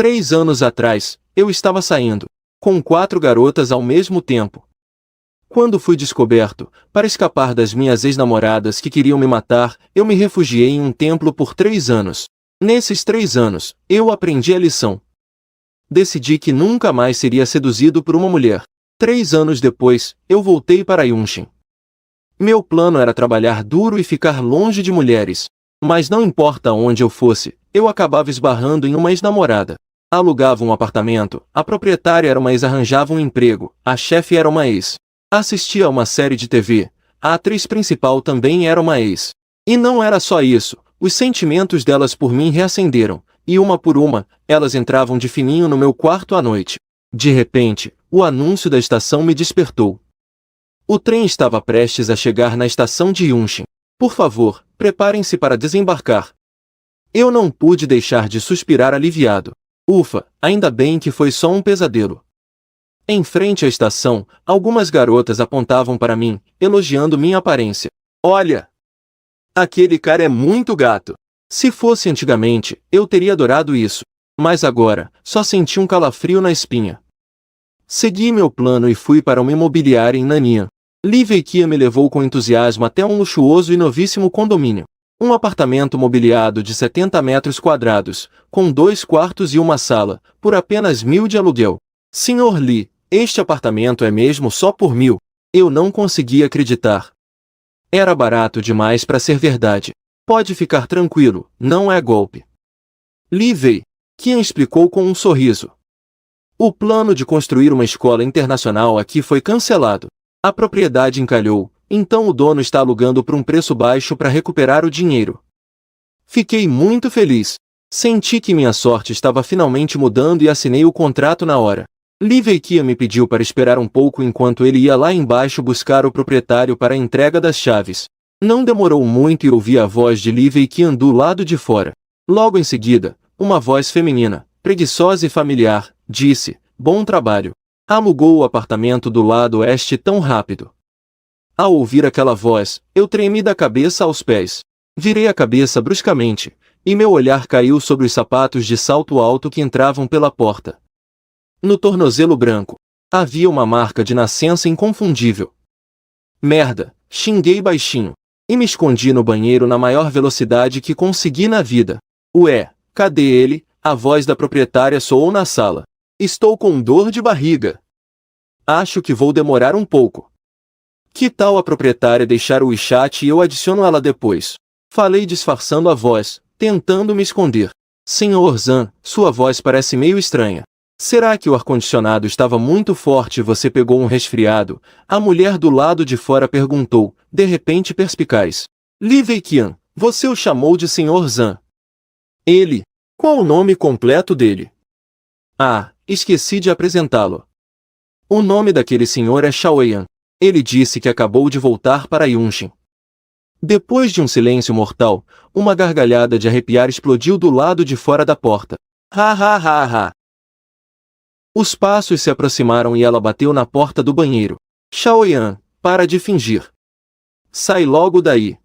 3 anos atrás, eu estava saindo com 4 garotas ao mesmo tempo. Quando fui descoberto, para escapar das minhas ex-namoradas que queriam me matar, eu me refugiei em um templo por 3 anos. Nesses 3 anos, eu aprendi a lição. Decidi que nunca mais seria seduzido por uma mulher. 3 anos depois, eu voltei para Yunshin. Meu plano era trabalhar duro e ficar longe de mulheres. Mas não importa onde eu fosse, eu acabava esbarrando em uma ex-namorada. Alugava um apartamento, a proprietária era uma ex, arranjava um emprego, a chefe era uma ex. Assistia a uma série de TV, a atriz principal também era uma ex. E não era só isso, os sentimentos delas por mim reacenderam, e uma por uma, elas entravam de fininho no meu quarto à noite. De repente, o anúncio da estação me despertou. O trem estava prestes a chegar na estação de Yunshin. Por favor, preparem-se para desembarcar. Eu não pude deixar de suspirar aliviado. Ufa, ainda bem que foi só um pesadelo. Em frente à estação, algumas garotas apontavam para mim, elogiando minha aparência. Olha! Aquele cara é muito gato. Se fosse antigamente, eu teria adorado isso. Mas agora, só senti um calafrio na espinha. Segui meu plano e fui para uma imobiliária em Nanian. Livei Kia me levou com entusiasmo até um luxuoso e novíssimo condomínio. Um apartamento mobiliado de 70 metros quadrados, com 2 quartos e uma sala, por apenas 1.000 de aluguel. Sr. Lee, este apartamento é mesmo só por 1.000. Eu não conseguia acreditar. Era barato demais para ser verdade. Pode ficar tranquilo, não é golpe. Livei Kia explicou com um sorriso. O plano de construir uma escola internacional aqui foi cancelado. A propriedade encalhou, então o dono está alugando por um preço baixo para recuperar o dinheiro. Fiquei muito feliz. Senti que minha sorte estava finalmente mudando e assinei o contrato na hora. Livei Kia me pediu para esperar um pouco enquanto ele ia lá embaixo buscar o proprietário para a entrega das chaves. Não demorou muito e ouvi a voz de Livei Kia do lado de fora. Logo em seguida, uma voz feminina, preguiçosa e familiar, disse: "Bom trabalho. Alugou o apartamento do lado oeste tão rápido." Ao ouvir aquela voz, eu tremi da cabeça aos pés. Virei a cabeça bruscamente, e meu olhar caiu sobre os sapatos de salto alto que entravam pela porta. No tornozelo branco, havia uma marca de nascença inconfundível. Merda, xinguei baixinho. E me escondi no banheiro na maior velocidade que consegui na vida. Ué, cadê ele? A voz da proprietária soou na sala. Estou com dor de barriga. Acho que vou demorar um pouco. Que tal a proprietária deixar o WeChat e eu adiciono ela depois? Falei disfarçando a voz, tentando me esconder. Senhor Zan, sua voz parece meio estranha. Será que o ar-condicionado estava muito forte e você pegou um resfriado? A mulher do lado de fora perguntou, de repente perspicaz. Livei Kian, você o chamou de Senhor Zan. Ele. Qual o nome completo dele? Ah, esqueci de apresentá-lo. O nome daquele senhor é Shaoyan. Ele disse que acabou de voltar para Yunshin. Depois de um silêncio mortal, uma gargalhada de arrepiar explodiu do lado de fora da porta. Ha ha ha ha! Os passos se aproximaram e ela bateu na porta do banheiro. Shaoyan, para de fingir. Sai logo daí.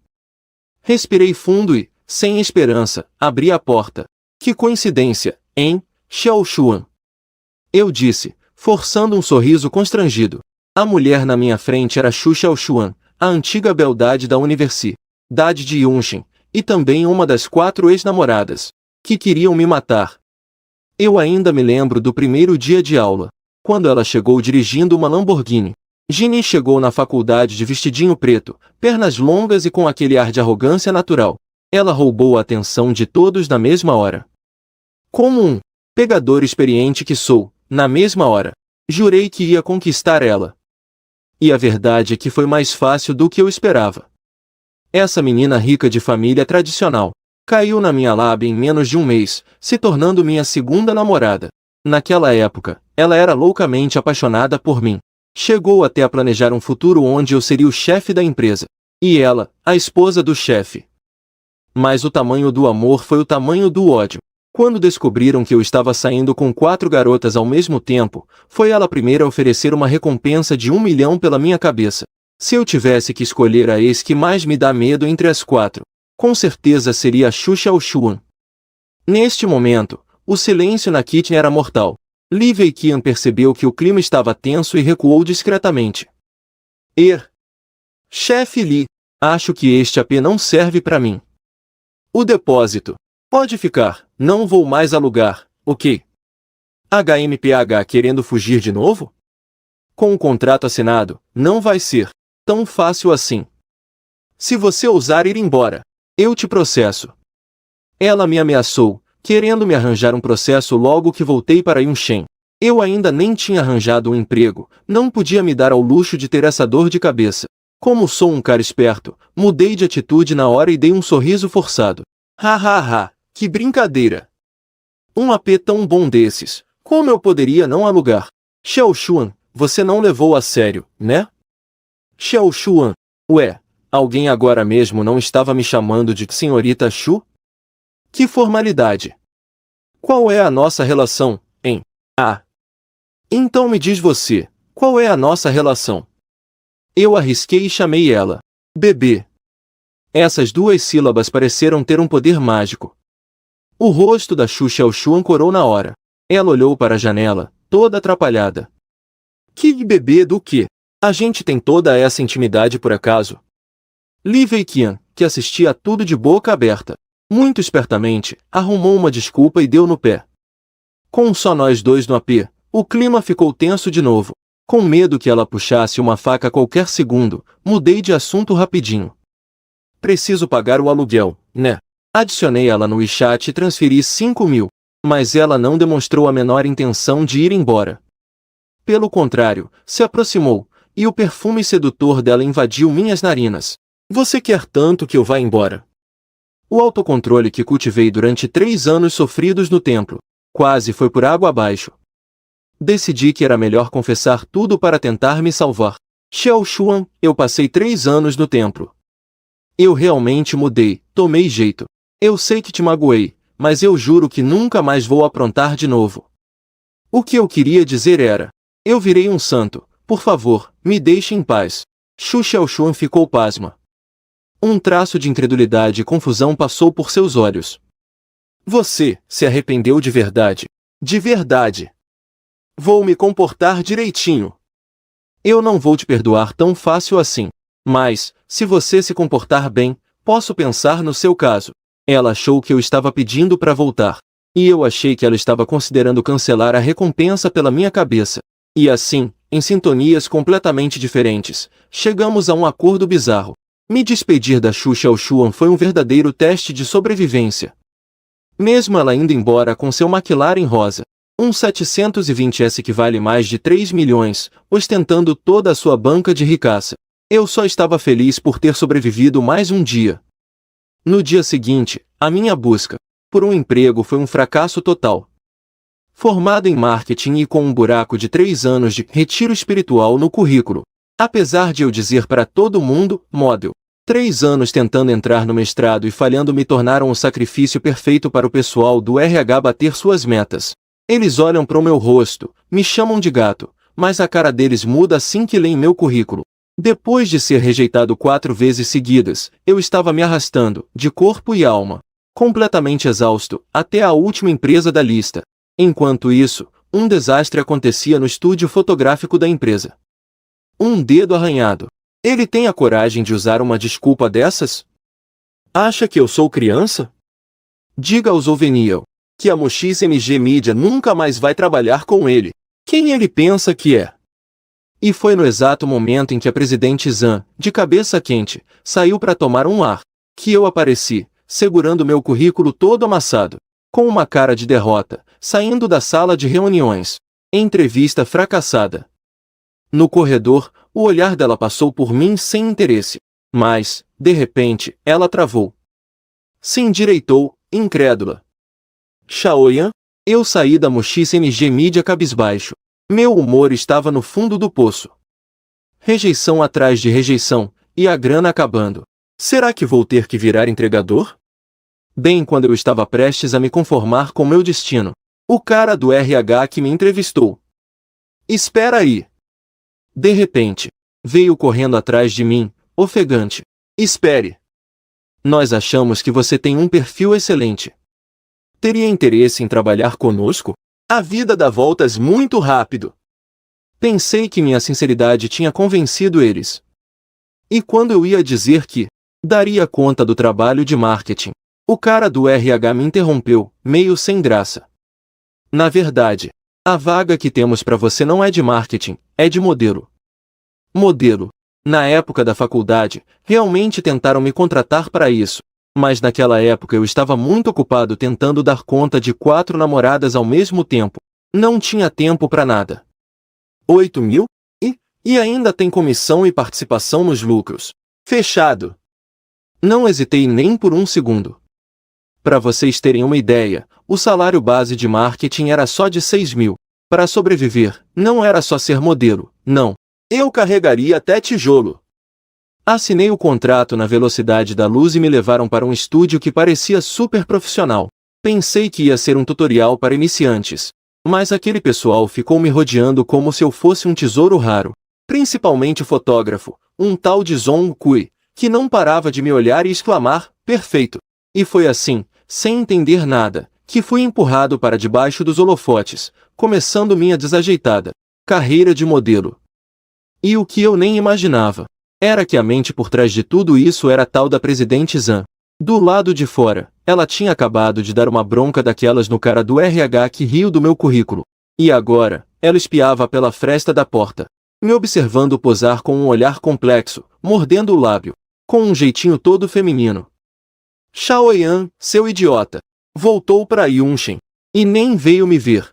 Respirei fundo e, sem esperança, abri a porta. Que coincidência, hein, Xiaoshuan? Eu disse, forçando um sorriso constrangido. A mulher na minha frente era Xu Xiaoshuan, a antiga beldade da Universidade de Yunshin, e também uma das 4 ex-namoradas, que queriam me matar. Eu ainda me lembro do primeiro dia de aula, quando ela chegou dirigindo uma Lamborghini. Ginny chegou na faculdade de vestidinho preto, pernas longas e com aquele ar de arrogância natural. Ela roubou a atenção de todos na mesma hora. Como um pegador experiente que sou, na mesma hora, jurei que ia conquistar ela. E a verdade é que foi mais fácil do que eu esperava. Essa menina rica de família tradicional caiu na minha lábia em menos de um mês, se tornando minha segunda namorada. Naquela época, ela era loucamente apaixonada por mim. Chegou até a planejar um futuro onde eu seria o chefe da empresa. E ela, a esposa do chefe. Mas o tamanho do amor foi o tamanho do ódio. Quando descobriram que eu estava saindo com 4 garotas ao mesmo tempo, foi ela a primeira a oferecer uma recompensa de 1 milhão pela minha cabeça. Se eu tivesse que escolher a ex que mais me dá medo entre as 4, com certeza seria a Xu Xiaoshuan. Neste momento, O silêncio na kitchen era mortal. Lee Wei-Kian percebeu que o clima estava tenso e recuou discretamente. Chefe Lee, acho que este AP não serve para mim. O depósito. Pode ficar, não vou mais alugar, ok? HMPH querendo fugir de novo? Com o contrato assinado, não vai ser tão fácil assim. Se você ousar ir embora, eu te processo. Ela me ameaçou, querendo me arranjar um processo logo que voltei para Yunshen. Eu ainda nem tinha arranjado um emprego, não podia me dar ao luxo de ter essa dor de cabeça. Como sou um cara esperto, mudei de atitude na hora e dei um sorriso forçado. Ha, que brincadeira! Um AP tão bom desses, como eu poderia não alugar? Xiao Xuan, você não levou a sério, né? Xiao Xuan, ué, alguém agora mesmo não estava me chamando de senhorita Xu? Que formalidade! Qual é a nossa relação, hein? Então me diz você, qual é a nossa relação? Eu arrisquei e chamei ela. Bebê. Essas duas sílabas pareceram ter um poder mágico. O rosto da Xu Xiaoshu ancorou na hora. Ela olhou para a janela, toda atrapalhada. Que bebê do quê? A gente tem toda essa intimidade por acaso? Li Wei-Kian, que assistia a tudo de boca aberta, muito espertamente, arrumou uma desculpa e deu no pé. Com só nós dois no AP, o clima ficou tenso de novo. Com medo que ela puxasse uma faca a qualquer segundo, mudei de assunto rapidinho. Preciso pagar o aluguel, né? Adicionei ela no WeChat e transferi 5.000, mas ela não demonstrou a menor intenção de ir embora. Pelo contrário, se aproximou, e o perfume sedutor dela invadiu minhas narinas. Você quer tanto que eu vá embora? O autocontrole que cultivei durante 3 anos sofridos no templo, quase foi por água abaixo. Decidi que era melhor confessar tudo para tentar me salvar. Xiao Xuan, eu passei 3 anos no templo. Eu realmente mudei, tomei jeito. Eu sei que te magoei, mas eu juro que nunca mais vou aprontar de novo. O que eu queria dizer era: eu virei um santo, por favor, me deixe em paz. Xu Xiaoshuan ficou pasma. Um traço de incredulidade e confusão passou por seus olhos. Você se arrependeu de verdade? De verdade. Vou me comportar direitinho. Eu não vou te perdoar tão fácil assim. Mas, se você se comportar bem, posso pensar no seu caso. Ela achou que eu estava pedindo para voltar. E eu achei que ela estava considerando cancelar a recompensa pela minha cabeça. E assim, em sintonias completamente diferentes, chegamos a um acordo bizarro. Me despedir da Xu Xiaoshuan foi um verdadeiro teste de sobrevivência. Mesmo ela indo embora com seu McLaren rosa, um 720S que vale mais de 3 milhões, ostentando toda a sua banca de ricaça, eu só estava feliz por ter sobrevivido mais um dia. No dia seguinte, a minha busca por um emprego foi um fracasso total. Formado em marketing e com um buraco de 3 anos de retiro espiritual no currículo, apesar de eu dizer para todo mundo, model, 3 anos tentando entrar no mestrado e falhando me tornaram o sacrifício perfeito para o pessoal do RH bater suas metas. Eles olham para o meu rosto, me chamam de gato, mas a cara deles muda assim que leem meu currículo. Depois de ser rejeitado 4 vezes seguidas, eu estava me arrastando, de corpo e alma, completamente exausto, até a última empresa da lista. Enquanto isso, um desastre acontecia no estúdio fotográfico da empresa. Um dedo arranhado. Ele tem a coragem de usar uma desculpa dessas? Acha que eu sou criança? Diga ao Zoveniel que a MoXMG Media nunca mais vai trabalhar com ele. Quem ele pensa que é? E foi no exato momento em que a presidente Zhang, de cabeça quente, saiu para tomar um ar, que eu apareci, segurando meu currículo todo amassado, com uma cara de derrota, saindo da sala de reuniões. Entrevista fracassada. No corredor, o olhar dela passou por mim sem interesse. Mas, de repente, ela travou. Se endireitou, incrédula. Shaoyan? Eu saí da MoXMG Media cabisbaixo. Meu humor estava no fundo do poço. Rejeição atrás de rejeição, e a grana acabando. Será que vou ter que virar entregador? Bem quando eu estava prestes a me conformar com meu destino, o cara do RH que me entrevistou. Espera aí. De repente, veio correndo atrás de mim, ofegante. Espere. Nós achamos que você tem um perfil excelente. Teria interesse em trabalhar conosco? A vida dá voltas muito rápido. Pensei que minha sinceridade tinha convencido eles. E quando eu ia dizer que daria conta do trabalho de marketing, o cara do RH me interrompeu, meio sem graça. Na verdade, a vaga que temos para você não é de marketing, é de modelo. Modelo. Na época da faculdade, realmente tentaram me contratar para isso, mas naquela época eu estava muito ocupado tentando dar conta de 4 namoradas ao mesmo tempo. Não tinha tempo para nada. 8 mil? E ainda tem comissão e participação nos lucros. Fechado. Não hesitei nem por um segundo. Para vocês terem uma ideia, o salário base de marketing era só de 6 mil. Para sobreviver, não era só ser modelo, não. Eu carregaria até tijolo. Assinei o contrato na velocidade da luz e me levaram para um estúdio que parecia super profissional. Pensei que ia ser um tutorial para iniciantes. Mas aquele pessoal ficou me rodeando como se eu fosse um tesouro raro. Principalmente o fotógrafo, um tal de Zong Kui, que não parava de me olhar e exclamar, perfeito. E foi assim, sem entender nada, que fui empurrado para debaixo dos holofotes, começando minha desajeitada carreira de modelo. E o que eu nem imaginava era que a mente por trás de tudo isso era a tal da presidente Zhang. Do lado de fora, ela tinha acabado de dar uma bronca daquelas no cara do RH que riu do meu currículo. E agora, ela espiava pela fresta da porta, me observando posar com um olhar complexo, mordendo o lábio, com um jeitinho todo feminino. Shaoyan, seu idiota, voltou para Yunshin, e nem veio me ver.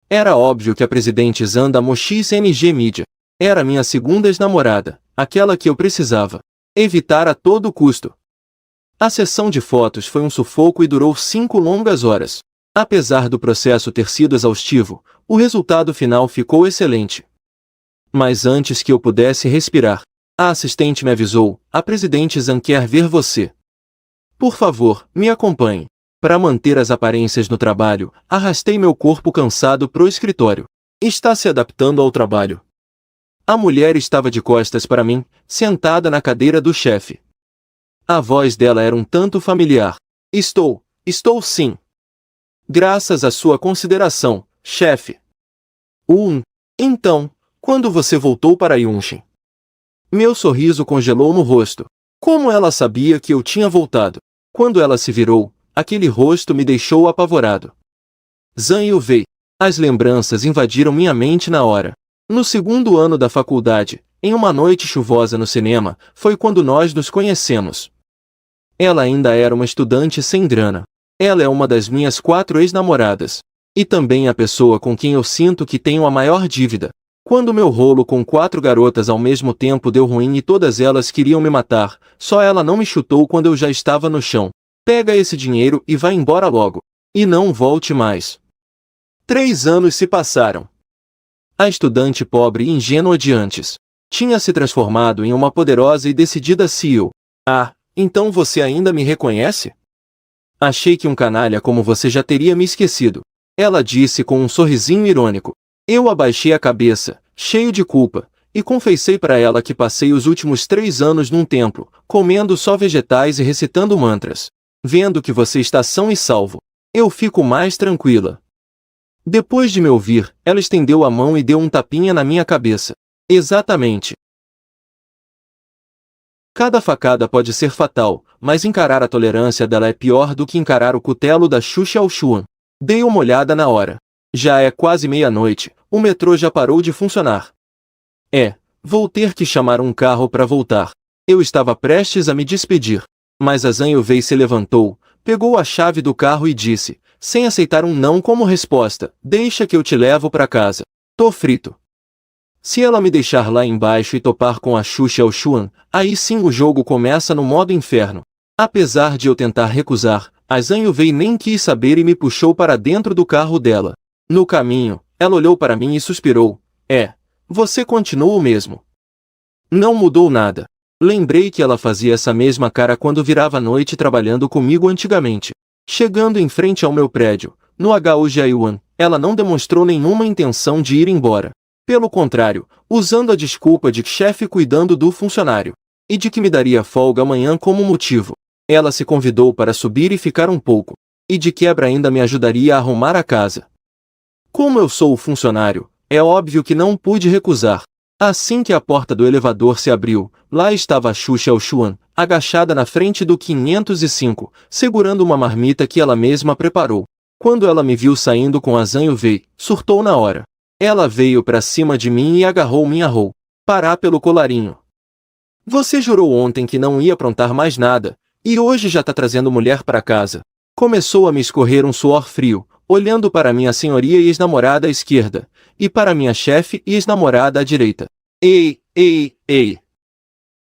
Era óbvio que a presidente Zhang da Mochis NG Media era minha segunda ex-namorada, aquela que eu precisava evitar a todo custo. A sessão de fotos foi um sufoco e durou 5 longas horas. Apesar do processo ter sido exaustivo, o resultado final ficou excelente. Mas antes que eu pudesse respirar, a assistente me avisou, a presidente Zhang quer ver você. Por favor, me acompanhe. Para manter as aparências no trabalho, arrastei meu corpo cansado pro escritório. Está se adaptando ao trabalho. A mulher estava de costas para mim, sentada na cadeira do chefe. A voz dela era um tanto familiar. Estou sim. Graças à sua consideração, chefe. Então, quando você voltou para Yunshin? Meu sorriso congelou no rosto. Como ela sabia que eu tinha voltado? Quando ela se virou, aquele rosto me deixou apavorado. Zhang Yuvei. As lembranças invadiram minha mente na hora. No segundo ano da faculdade, em uma noite chuvosa no cinema, foi quando nós nos conhecemos. Ela ainda era uma estudante sem grana. Ela é uma das minhas 4 ex-namoradas. E também a pessoa com quem eu sinto que tenho a maior dívida. Quando meu rolo com 4 garotas ao mesmo tempo deu ruim e todas elas queriam me matar, só ela não me chutou quando eu já estava no chão. Pega esse dinheiro e vai embora logo. E não volte mais. 3 anos se passaram. A estudante pobre e ingênua de antes tinha se transformado em uma poderosa e decidida CEO. Ah, então você ainda me reconhece? Achei que um canalha como você já teria me esquecido. Ela disse com um sorrisinho irônico. Eu abaixei a cabeça, cheio de culpa, e confessei para ela que passei os últimos 3 anos num templo, comendo só vegetais e recitando mantras. Vendo que você está são e salvo, eu fico mais tranquila. Depois de me ouvir, ela estendeu a mão e deu um tapinha na minha cabeça. Exatamente. Cada facada pode ser fatal, mas encarar a tolerância dela é pior do que encarar o cutelo da Xu Xiaoxuan. Dei uma olhada na hora. Já é quase meia-noite, o metrô já parou de funcionar. Vou ter que chamar um carro para voltar. Eu estava prestes a me despedir, mas a Zhang Yuvei se levantou, pegou a chave do carro e disse, sem aceitar um não como resposta, deixa que eu te levo para casa. Tô frito. Se ela me deixar lá embaixo e topar com a Xu Xiaoxuan, aí sim o jogo começa no modo inferno. Apesar de eu tentar recusar, a Zhang Yuvei nem quis saber e me puxou para dentro do carro dela. No caminho, ela olhou para mim e suspirou. Você continua o mesmo. Não mudou nada. Lembrei que ela fazia essa mesma cara quando virava a noite trabalhando comigo antigamente. Chegando em frente ao meu prédio, no HU Jiayuan, ela não demonstrou nenhuma intenção de ir embora. Pelo contrário, usando a desculpa de chefe cuidando do funcionário, e de que me daria folga amanhã como motivo, ela se convidou para subir e ficar um pouco. E de quebra ainda me ajudaria a arrumar a casa. Como eu sou o funcionário, é óbvio que não pude recusar. Assim que a porta do elevador se abriu, lá estava a Xu Xiaoshuan, agachada na frente do 505, segurando uma marmita que ela mesma preparou. Quando ela me viu saindo com a Zhang Yufei, surtou na hora. Ela veio para cima de mim e agarrou minha roupa. Parar pelo colarinho. Você jurou ontem que não ia aprontar mais nada, e hoje já tá trazendo mulher para casa. Começou a me escorrer um suor frio, olhando para minha senhoria e ex-namorada à esquerda, e para minha chefe e ex-namorada à direita. Ei.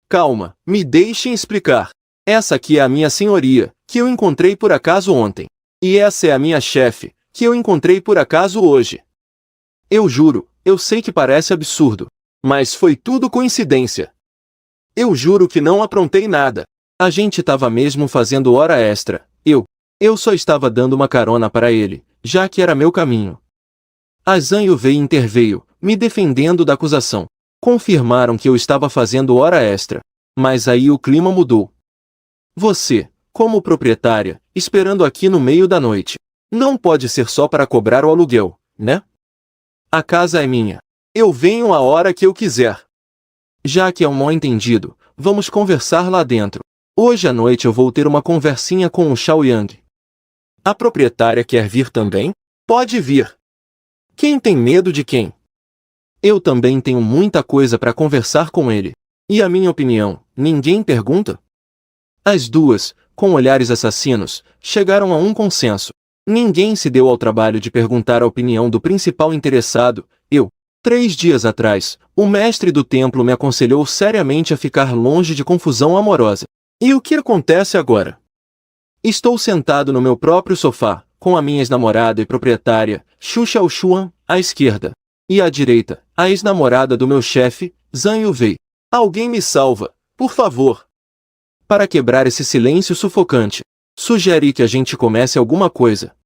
Calma, me deixem explicar. Essa aqui é a minha senhoria, que eu encontrei por acaso ontem. E essa é a minha chefe, que eu encontrei por acaso hoje. Eu juro, eu sei que parece absurdo, mas foi tudo coincidência. Eu juro que não aprontei nada. A gente tava mesmo fazendo hora extra. Eu só estava dando uma carona para ele, já que era meu caminho. A Zhang Yufei interveio, me defendendo da acusação. Confirmaram que eu estava fazendo hora extra. Mas aí o clima mudou. Você, como proprietária, esperando aqui no meio da noite. Não pode ser só para cobrar o aluguel, né? A casa é minha. Eu venho a hora que eu quiser. Já que é um mal-entendido, vamos conversar lá dentro. Hoje à noite eu vou ter uma conversinha com o Xiaoyang. A proprietária quer vir também? Pode vir. Quem tem medo de quem? Eu também tenho muita coisa para conversar com ele. E a minha opinião, ninguém pergunta? As duas, com olhares assassinos, chegaram a um consenso. Ninguém se deu ao trabalho de perguntar a opinião do principal interessado, eu. 3 dias atrás, o mestre do templo me aconselhou seriamente a ficar longe de confusão amorosa. E o que acontece agora? Estou sentado no meu próprio sofá, com a minha ex-namorada e proprietária, Xu Xiaoshuan, à esquerda. E à direita, a ex-namorada do meu chefe, Zhang Yufei. Alguém me salva, por favor. Para quebrar esse silêncio sufocante, sugeri que a gente comece alguma coisa.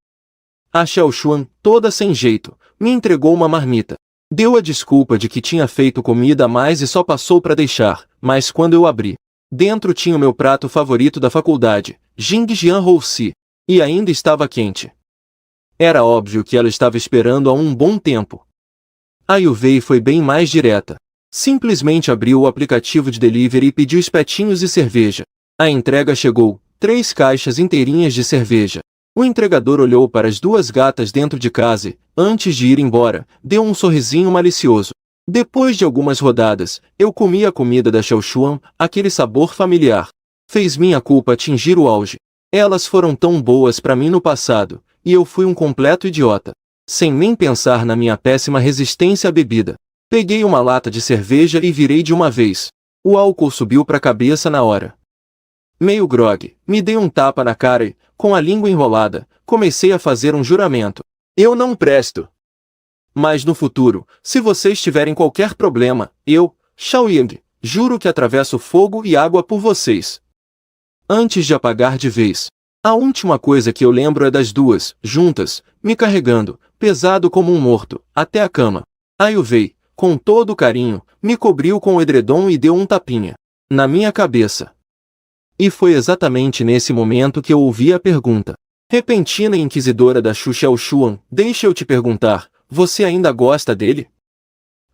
A Xiaoshuan, toda sem jeito, me entregou uma marmita. Deu a desculpa de que tinha feito comida a mais e só passou para deixar, mas quando eu abri, dentro tinha o meu prato favorito da faculdade, Jingjian Houxi, e ainda estava quente. Era óbvio que ela estava esperando há um bom tempo. A Yufei foi bem mais direta. Simplesmente abriu o aplicativo de delivery e pediu espetinhos e cerveja. A entrega chegou, 3 caixas inteirinhas de cerveja. O entregador olhou para as 2 gatas dentro de casa e, antes de ir embora, deu um sorrisinho malicioso. Depois de algumas rodadas, eu comi a comida da Xiaoshuan, aquele sabor familiar. Fez minha culpa atingir o auge. Elas foram tão boas para mim no passado, e eu fui um completo idiota. Sem nem pensar na minha péssima resistência à bebida. Peguei uma lata de cerveja e virei de uma vez. O álcool subiu para a cabeça na hora. Meio grogue, me dei um tapa na cara e, com a língua enrolada, comecei a fazer um juramento. Eu não presto. Mas no futuro, se vocês tiverem qualquer problema, eu, Xiaoyang, juro que atravesso fogo e água por vocês. Antes de apagar de vez. A última coisa que eu lembro é das duas, juntas, me carregando, pesado como um morto, até a cama. A Yufei, com todo o carinho, me cobriu com o edredom e deu um tapinha na minha cabeça. E foi exatamente nesse momento que eu ouvi a pergunta repentina e inquisidora da Xu Xiaoshuan: deixa eu te perguntar, você ainda gosta dele?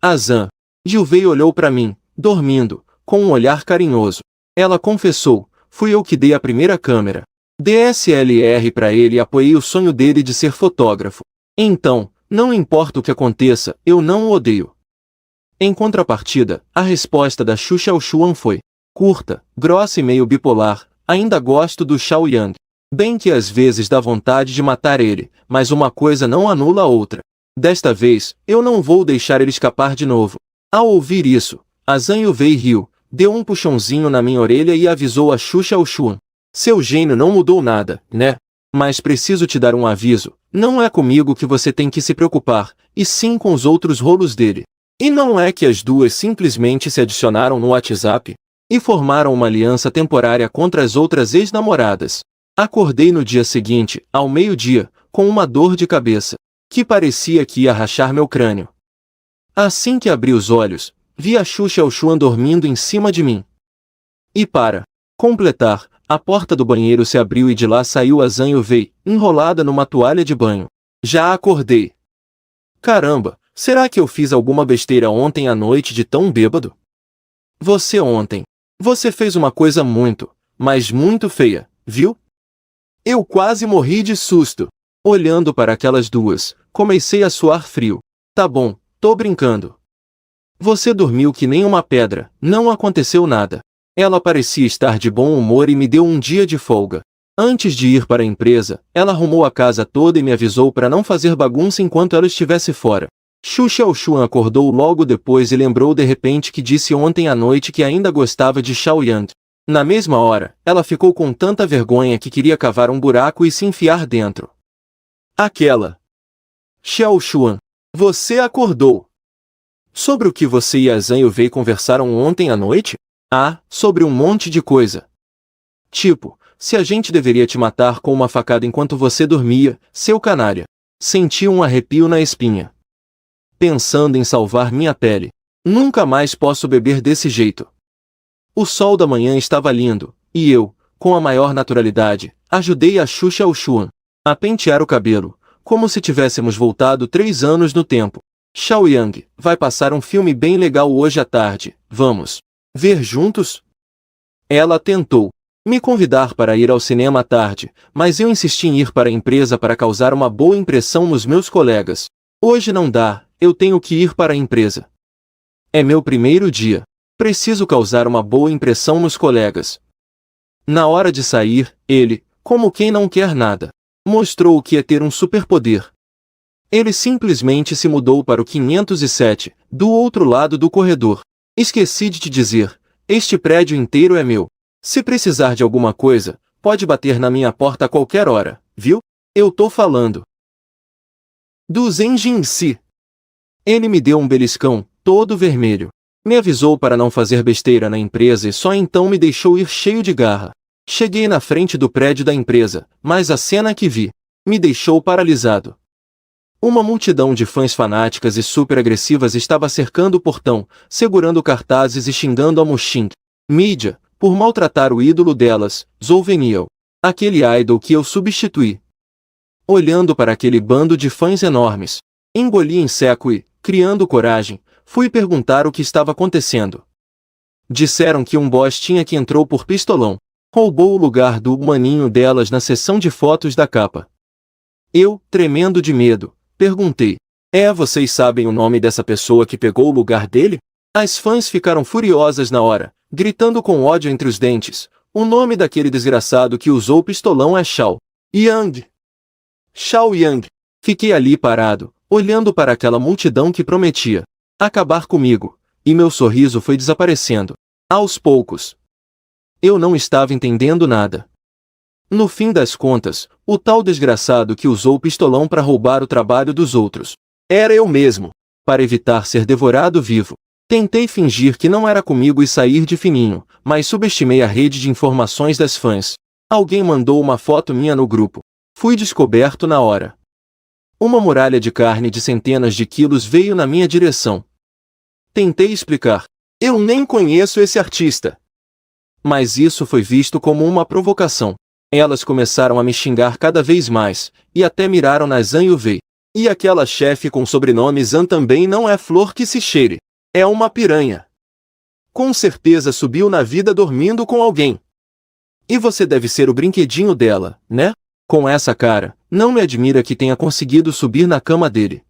A Zhang Yufei olhou para mim, dormindo, com um olhar carinhoso. Ela confessou: fui eu que dei a primeira câmera DSLR para ele e apoiei o sonho dele de ser fotógrafo. Então, não importa o que aconteça, eu não o odeio. Em contrapartida, a resposta da Xu Xiaoshuan foi curta, grossa e meio bipolar: ainda gosto do Xiaoyang. Bem que às vezes dá vontade de matar ele, mas uma coisa não anula a outra. Desta vez, eu não vou deixar ele escapar de novo. Ao ouvir isso, a Zhang Yufei riu, deu um puxãozinho na minha orelha e avisou a Xu Xiaoshuan: seu gênio não mudou nada, né? Mas preciso te dar um aviso, não é comigo que você tem que se preocupar, e sim com os outros rolos dele. E não é que as duas simplesmente se adicionaram no WhatsApp e formaram uma aliança temporária contra as outras ex-namoradas. Acordei no dia seguinte, ao meio-dia, com uma dor de cabeça, que parecia que ia rachar meu crânio. Assim que abri os olhos, vi a Xu Xiaoshuan dormindo em cima de mim. E para completar, A porta do banheiro se abriu e de lá saiu a Zhang Yufei, enrolada numa toalha de banho. Já acordei. Caramba, será que eu fiz alguma besteira ontem à noite de tão bêbado? Você fez uma coisa muito, mas muito feia, viu? Eu quase morri de susto. Olhando para aquelas duas, comecei a suar frio. Tá bom, tô brincando. Você dormiu que nem uma pedra, não aconteceu nada. Ela parecia estar de bom humor e me deu um dia de folga. Antes de ir para a empresa, ela arrumou a casa toda e me avisou para não fazer bagunça enquanto ela estivesse fora. Xu Xiaoshuan acordou logo depois e lembrou de repente que disse ontem à noite que ainda gostava de Xiaoyang. Na mesma hora, ela ficou com tanta vergonha que queria cavar um buraco e se enfiar dentro. Aquela. Xiaoshuan, você acordou. Sobre o que você e a Zhang Yufei conversaram ontem à noite? Ah, sobre um monte de coisa. Tipo, se a gente deveria te matar com uma facada enquanto você dormia, seu canalha. Senti um arrepio na espinha. Pensando em salvar minha pele. Nunca mais posso beber desse jeito. O sol da manhã estava lindo, e eu, com a maior naturalidade, ajudei a Xu Xiaoshuan a pentear o cabelo, como se tivéssemos voltado 3 anos no tempo. Xiaoyang, vai passar um filme bem legal hoje à tarde, vamos ver juntos? Ela tentou me convidar para ir ao cinema à tarde, mas eu insisti em ir para a empresa para causar uma boa impressão nos meus colegas. Hoje não dá, eu tenho que ir para a empresa. É meu primeiro dia. Preciso causar uma boa impressão nos colegas. Na hora de sair, ele, como quem não quer nada, mostrou o que é ter um superpoder. Ele simplesmente se mudou para o 507, do outro lado do corredor. Esqueci de te dizer, este prédio inteiro é meu. Se precisar de alguma coisa, pode bater na minha porta a qualquer hora, viu? Eu tô falando. Do Zhen Jinxi. Ele me deu um beliscão, todo vermelho. Me avisou para não fazer besteira na empresa e só então me deixou ir cheio de garra. Cheguei na frente do prédio da empresa, mas a cena que vi me deixou paralisado. Uma multidão de fãs fanáticas e super agressivas estava cercando o portão, segurando cartazes e xingando a Muxing mídia, por maltratar o ídolo delas, Zhou, aquele idol que eu substituí. Olhando para aquele bando de fãs enormes, engoli em seco e, criando coragem, fui perguntar o que estava acontecendo. Disseram que um boss tinha que entrou por pistolão, roubou o lugar do maninho delas na seção de fotos da capa. Eu, tremendo de medo, perguntei: vocês sabem o nome dessa pessoa que pegou o lugar dele? As fãs ficaram furiosas na hora, gritando com ódio entre os dentes: o nome daquele desgraçado que usou o pistolão é Xiaoyang. Xiaoyang. Fiquei ali parado, olhando para aquela multidão que prometia acabar comigo, e meu sorriso foi desaparecendo. Aos poucos. Eu não estava entendendo nada. No fim das contas, o tal desgraçado que usou o pistolão para roubar o trabalho dos outros era eu mesmo. Para evitar ser devorado vivo, tentei fingir que não era comigo e sair de fininho, mas subestimei a rede de informações das fãs. Alguém mandou uma foto minha no grupo. Fui descoberto na hora. Uma muralha de carne de centenas de quilos veio na minha direção. Tentei explicar: eu nem conheço esse artista. Mas isso foi visto como uma provocação. Elas começaram a me xingar cada vez mais, e até miraram na Zhang Yufei. E aquela chefe com sobrenome Zhan também não é flor que se cheire. É uma piranha. Com certeza subiu na vida dormindo com alguém. E você deve ser o brinquedinho dela, né? Com essa cara, não me admira que tenha conseguido subir na cama dele.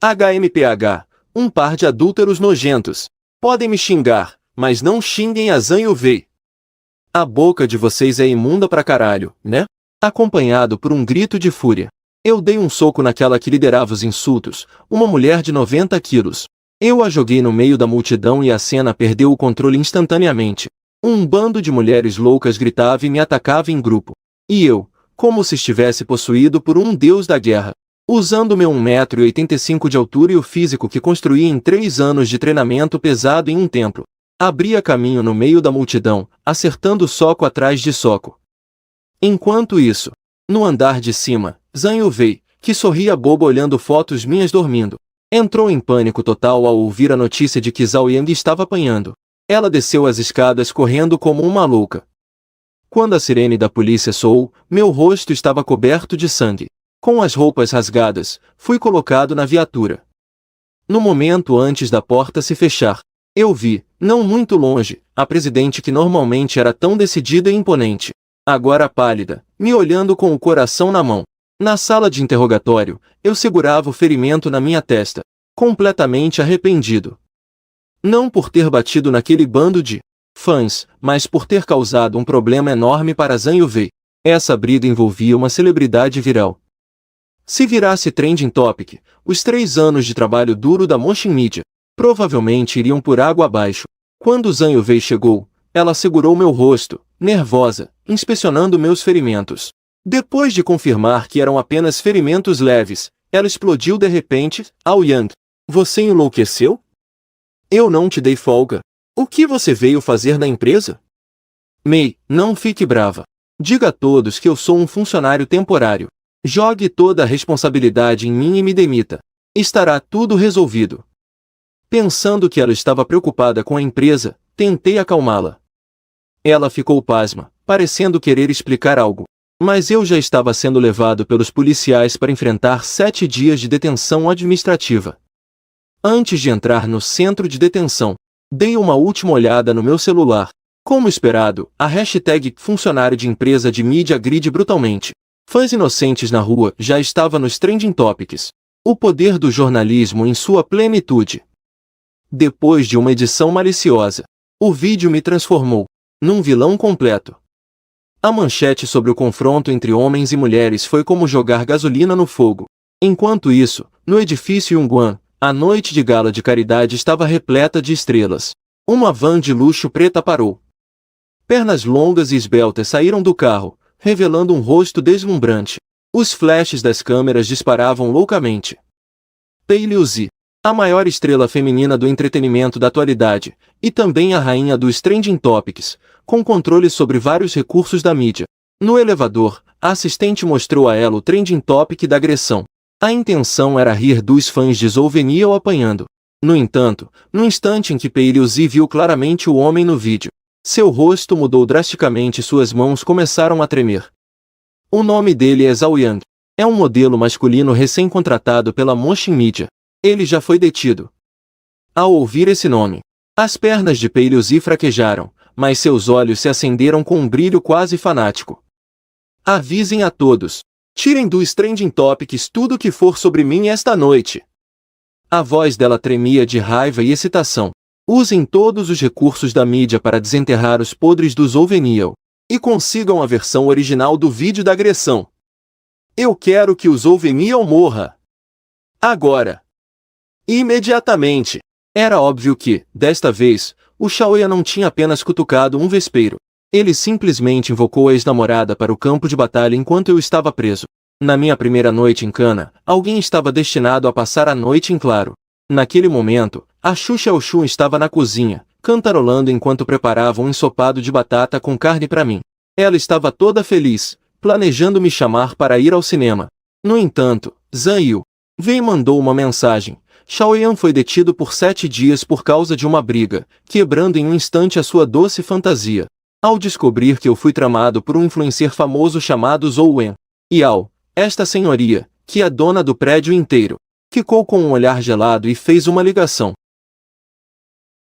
HMPH, um par de adúlteros nojentos. Podem me xingar, mas não xinguem a Zhang Yufei. A boca de vocês é imunda pra caralho, né? Acompanhado por um grito de fúria. Eu dei um soco naquela que liderava os insultos, uma mulher de 90 quilos. Eu a joguei no meio da multidão e a cena perdeu o controle instantaneamente. Um bando de mulheres loucas gritava e me atacava em grupo. E eu, como se estivesse possuído por um deus da guerra, usando meu 1,85 m de altura e o físico que construí em 3 anos de treinamento pesado em um templo, abria caminho no meio da multidão, acertando soco atrás de soco. Enquanto isso, no andar de cima, Zhang Yufei, que sorria bobo olhando fotos minhas dormindo, entrou em pânico total ao ouvir a notícia de que Zhao Yang estava apanhando. Ela desceu as escadas correndo como uma louca. Quando a sirene da polícia soou, meu rosto estava coberto de sangue. Com as roupas rasgadas, fui colocado na viatura. No momento antes da porta se fechar, eu vi, não muito longe, a presidente que normalmente era tão decidida e imponente, agora pálida, me olhando com o coração na mão. Na sala de interrogatório, eu segurava o ferimento na minha testa, completamente arrependido. Não por ter batido naquele bando de fãs, mas por ter causado um problema enorme para Zhang Yufei. Essa briga envolvia uma celebridade viral. Se virasse trending topic, os 3 anos de trabalho duro da Motion Media provavelmente iriam por água abaixo. Quando Zhang Yufei chegou, ela segurou meu rosto, nervosa, inspecionando meus ferimentos. Depois de confirmar que eram apenas ferimentos leves, ela explodiu de repente. Ao Yang, você enlouqueceu? Eu não te dei folga. O que você veio fazer na empresa? Mei, não fique brava. Diga a todos que eu sou um funcionário temporário. Jogue toda a responsabilidade em mim e me demita. Estará tudo resolvido. Pensando que ela estava preocupada com a empresa, tentei acalmá-la. Ela ficou pasma, parecendo querer explicar algo. Mas eu já estava sendo levado pelos policiais para enfrentar 7 dias de detenção administrativa. Antes de entrar no centro de detenção, dei uma última olhada no meu celular. Como esperado, a hashtag funcionário de empresa de mídia agride brutalmente. Fãs inocentes na rua já estava nos trending topics. O poder do jornalismo em sua plenitude. Depois de uma edição maliciosa, o vídeo me transformou num vilão completo. A manchete sobre o confronto entre homens e mulheres foi como jogar gasolina no fogo. Enquanto isso, no edifício Yongguan, a noite de gala de caridade estava repleta de estrelas. Uma van de luxo preta parou. Pernas longas e esbeltas saíram do carro, revelando um rosto deslumbrante. Os flashes das câmeras disparavam loucamente. Pei Liuzi, a maior estrela feminina do entretenimento da atualidade, e também a rainha dos trending topics, com controle sobre vários recursos da mídia. No elevador, a assistente mostrou a ela o trending topic da agressão. A intenção era rir dos fãs de Zhou Veniel apanhando. No entanto, no instante em que Pei Liuzi viu claramente o homem no vídeo, seu rosto mudou drasticamente e suas mãos começaram a tremer. O nome dele é Zhao Yang. É um modelo masculino recém-contratado pela Motion Media. Ele já foi detido. Ao ouvir esse nome, as pernas de Pei Liuzi fraquejaram, mas seus olhos se acenderam com um brilho quase fanático. Avisem a todos. Tirem dos trending topics tudo que for sobre mim esta noite. A voz dela tremia de raiva e excitação. Usem todos os recursos da mídia para desenterrar os podres do Zhou Veniel. E consigam a versão original do vídeo da agressão. Eu quero que o Zhou Veniel morra. Agora. Imediatamente. Era óbvio que, desta vez, o Shaoya não tinha apenas cutucado um vespeiro. Ele simplesmente invocou a ex-namorada para o campo de batalha enquanto eu estava preso. Na minha primeira noite em Cana, alguém estava destinado a passar a noite em claro. Naquele momento, a Xu Xiaoxun estava na cozinha, cantarolando enquanto preparava um ensopado de batata com carne para mim. Ela estava toda feliz, planejando me chamar para ir ao cinema. No entanto, Zhang Yufei mandou uma mensagem. Shaoyan foi detido por 7 dias por causa de uma briga, quebrando em um instante a sua doce fantasia. Ao descobrir que eu fui tramado por um influencer famoso chamado Zhou Wen, Yao, esta senhoria, que é dona do prédio inteiro, ficou com um olhar gelado e fez uma ligação.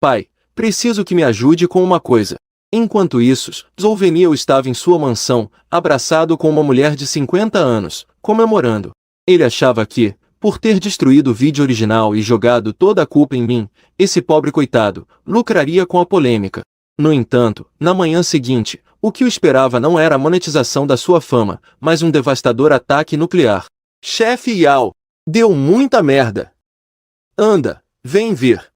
Pai, preciso que me ajude com uma coisa. Enquanto isso, Zhou Veniel estava em sua mansão, abraçado com uma mulher de 50 anos, comemorando. Ele achava que, por ter destruído o vídeo original e jogado toda a culpa em mim, esse pobre coitado lucraria com a polêmica. No entanto, na manhã seguinte, o que o esperava não era a monetização da sua fama, mas um devastador ataque nuclear. Chefe Yao, deu muita merda. Anda, vem ver.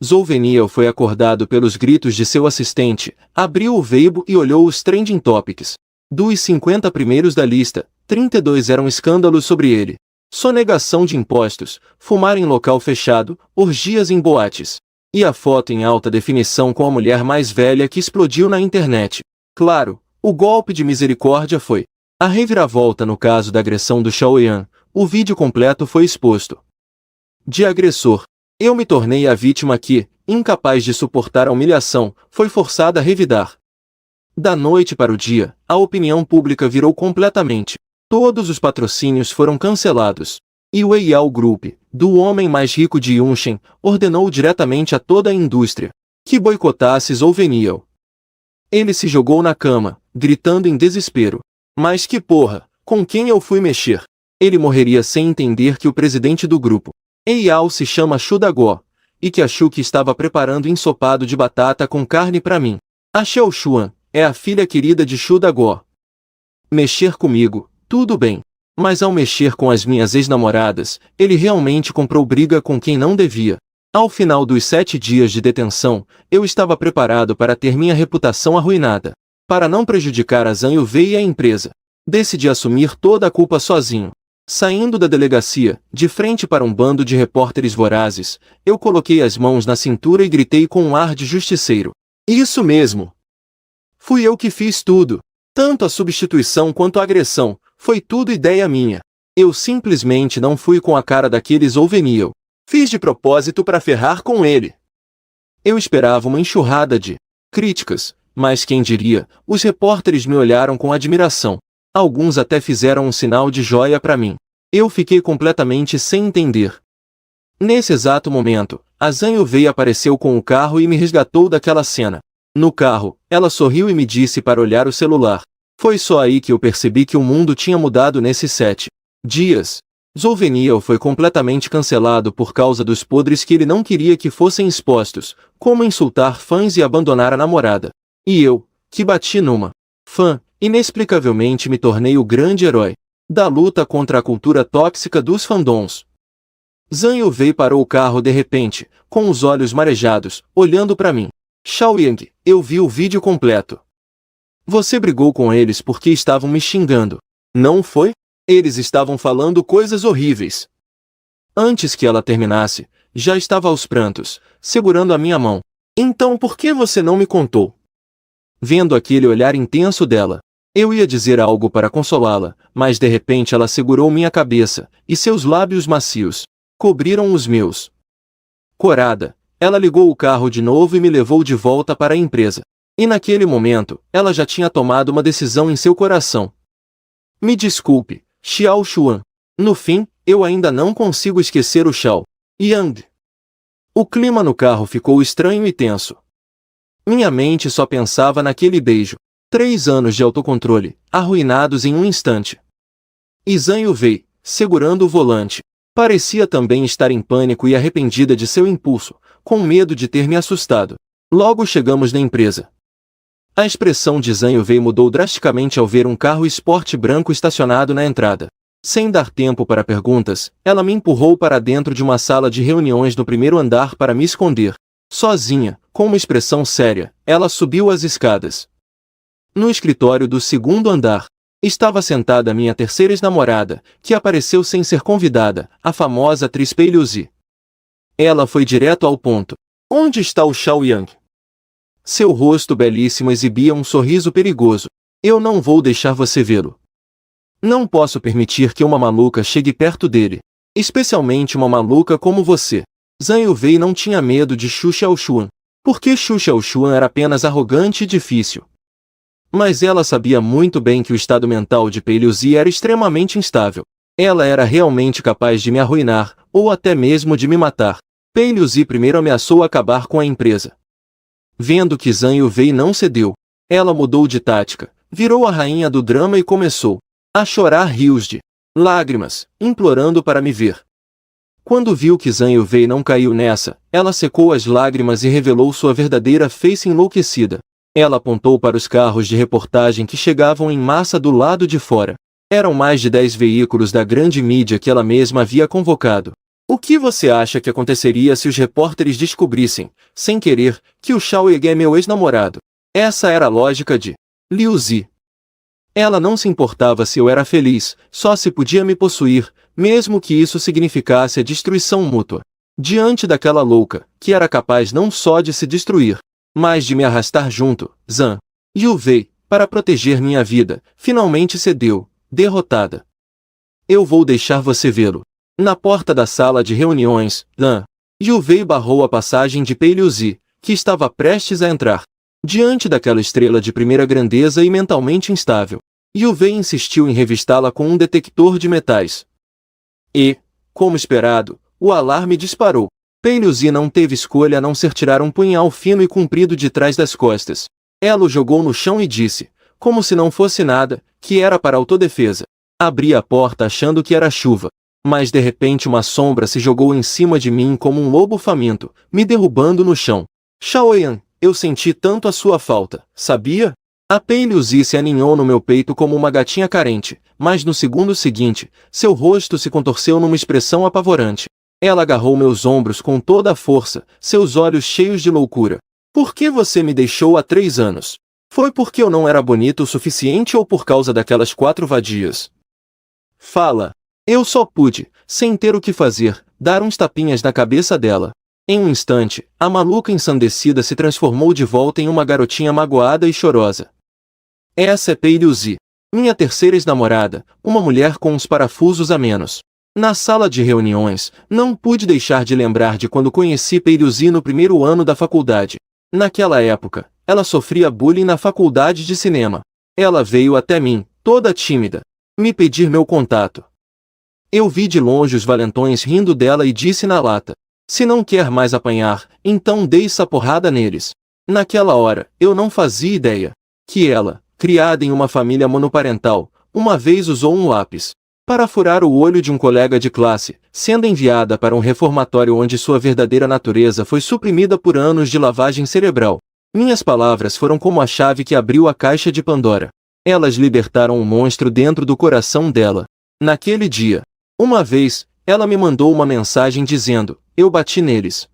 Zhou Veniel foi acordado pelos gritos de seu assistente, abriu o Weibo e olhou os trending topics. Dos 50 primeiros da lista, 32 eram escândalos sobre ele. Sonegação de impostos, fumar em local fechado, orgias em boates. E a foto em alta definição com a mulher mais velha que explodiu na internet. Claro, o golpe de misericórdia foi a reviravolta no caso da agressão do Shaoyan. O vídeo completo foi exposto. De agressor, eu me tornei a vítima que, incapaz de suportar a humilhação, foi forçada a revidar. Da noite para o dia, a opinião pública virou completamente. Todos os patrocínios foram cancelados. E o Eyal Group, do homem mais rico de Yunchen, ordenou diretamente a toda a indústria que boicotasse Zolveniel. Ele se jogou na cama, gritando em desespero. Mas que porra, com quem eu fui mexer? Ele morreria sem entender que o presidente do grupo, Eyal, se chama Shu Daguo, e que achou que estava preparando ensopado de batata com carne para mim. A Xiao Xuan é a filha querida de Shu Daguo. Mexer comigo, tudo bem. Mas ao mexer com as minhas ex-namoradas, ele realmente comprou briga com quem não devia. Ao final dos 7 dias de detenção, eu estava preparado para ter minha reputação arruinada. Para não prejudicar a Zhang Yufei e a empresa, decidi assumir toda a culpa sozinho. Saindo da delegacia, de frente para um bando de repórteres vorazes, eu coloquei as mãos na cintura e gritei com um ar de justiceiro. Isso mesmo! Fui eu que fiz tudo. Tanto a substituição quanto a agressão, foi tudo ideia minha. Eu simplesmente não fui com a cara daquele Zolveniel. Fiz de propósito para ferrar com ele. Eu esperava uma enxurrada de críticas, mas quem diria, os repórteres me olharam com admiração. Alguns até fizeram um sinal de joia para mim. Eu fiquei completamente sem entender. Nesse exato momento, a Zhang Yufei apareceu com o carro e me resgatou daquela cena. No carro, ela sorriu e me disse para olhar o celular. Foi só aí que eu percebi que o mundo tinha mudado nesses 7 dias. Zolveniel foi completamente cancelado por causa dos podres que ele não queria que fossem expostos, como insultar fãs e abandonar a namorada. E eu, que bati numa fã, inexplicavelmente me tornei o grande herói da luta contra a cultura tóxica dos fandoms. Zhang Yufei parou o carro de repente, com os olhos marejados, olhando para mim. Xiaoyang, eu vi o vídeo completo. Você brigou com eles porque estavam me xingando, não foi? Eles estavam falando coisas horríveis. Antes que ela terminasse, já estava aos prantos, segurando a minha mão. Então por que você não me contou? Vendo aquele olhar intenso dela, eu ia dizer algo para consolá-la, mas de repente ela segurou minha cabeça, e seus lábios macios cobriram os meus. Corada, ela ligou o carro de novo e me levou de volta para a empresa. E naquele momento, ela já tinha tomado uma decisão em seu coração. Me desculpe, Xiao Xuan. No fim, eu ainda não consigo esquecer o Xiao Yang. O clima no carro ficou estranho e tenso. Minha mente só pensava naquele beijo. 3 anos de autocontrole, arruinados em um instante. E Zhang Yufei, segurando o volante, parecia também estar em pânico e arrependida de seu impulso, com medo de ter me assustado. Logo chegamos na empresa. A expressão de Zhang Yufei mudou drasticamente ao ver um carro esporte branco estacionado na entrada. Sem dar tempo para perguntas, ela me empurrou para dentro de uma sala de reuniões no primeiro andar para me esconder. Sozinha, com uma expressão séria, ela subiu as escadas. No escritório do segundo andar, estava sentada minha terceira ex-namorada, que apareceu sem ser convidada, a famosa atriz Pei Liuzi. Ela foi direto ao ponto. Onde está o Xiaoyang? Seu rosto belíssimo exibia um sorriso perigoso. Eu não vou deixar você vê-lo. Não posso permitir que uma maluca chegue perto dele. Especialmente uma maluca como você. Zhang Yufei não tinha medo de Xu Xiaoshuan, porque Xu Xiaoshuan era apenas arrogante e difícil. Mas ela sabia muito bem que o estado mental de Pei Liuzi era extremamente instável. Ela era realmente capaz de me arruinar, ou até mesmo de me matar. Pei Liuzi primeiro ameaçou acabar com a empresa. Vendo que Zhang Yufei não cedeu, ela mudou de tática, virou a rainha do drama e começou a chorar rios de lágrimas, implorando para me ver. Quando viu que Zhang Yufei não caiu nessa, ela secou as lágrimas e revelou sua verdadeira face enlouquecida. Ela apontou para os carros de reportagem que chegavam em massa do lado de fora. Eram mais de 10 veículos da grande mídia que ela mesma havia convocado. O que você acha que aconteceria se os repórteres descobrissem, sem querer, que o Xiaoyang é meu ex-namorado? Essa era a lógica de Liuzi. Ela não se importava se eu era feliz, só se podia me possuir, mesmo que isso significasse a destruição mútua. Diante daquela louca, que era capaz não só de se destruir, mas de me arrastar junto, Zhang Yufei, para proteger minha vida, finalmente cedeu, derrotada. Eu vou deixar você vê-lo. Na porta da sala de reuniões, Zhang Yufei barrou a passagem de Pei Liuzi, que estava prestes a entrar. Diante daquela estrela de primeira grandeza e mentalmente instável, Liu Wei insistiu em revistá-la com um detector de metais. E, como esperado, o alarme disparou. Pei Liuzi não teve escolha a não ser tirar um punhal fino e comprido de trás das costas. Ela o jogou no chão e disse, como se não fosse nada, que era para autodefesa. Abri a porta achando que era chuva. Mas de repente uma sombra se jogou em cima de mim como um lobo faminto, me derrubando no chão. Shaoyan, eu senti tanto a sua falta, sabia? A Pei Liuzi se aninhou no meu peito como uma gatinha carente, mas no segundo seguinte, seu rosto se contorceu numa expressão apavorante. Ela agarrou meus ombros com toda a força, seus olhos cheios de loucura. Por que você me deixou há 3 anos? Foi porque eu não era bonito o suficiente ou por causa daquelas 4 vadias? Fala. Eu só pude, sem ter o que fazer, dar uns tapinhas na cabeça dela. Em um instante, a maluca ensandecida se transformou de volta em uma garotinha magoada e chorosa. Essa é Pei Liuzi, minha terceira ex-namorada, uma mulher com uns parafusos a menos. Na sala de reuniões, não pude deixar de lembrar de quando conheci Pei Liuzi no primeiro ano da faculdade. Naquela época, ela sofria bullying na faculdade de cinema. Ela veio até mim, toda tímida, me pedir meu contato. Eu vi de longe os valentões rindo dela e disse na lata, se não quer mais apanhar, então dê essa porrada neles. Naquela hora, eu não fazia ideia que ela, criada em uma família monoparental, uma vez usou um lápis para furar o olho de um colega de classe, sendo enviada para um reformatório onde sua verdadeira natureza foi suprimida por anos de lavagem cerebral. Minhas palavras foram como a chave que abriu a caixa de Pandora. Elas libertaram um monstro dentro do coração dela. Naquele dia, uma vez, ela me mandou uma mensagem dizendo, eu bati neles.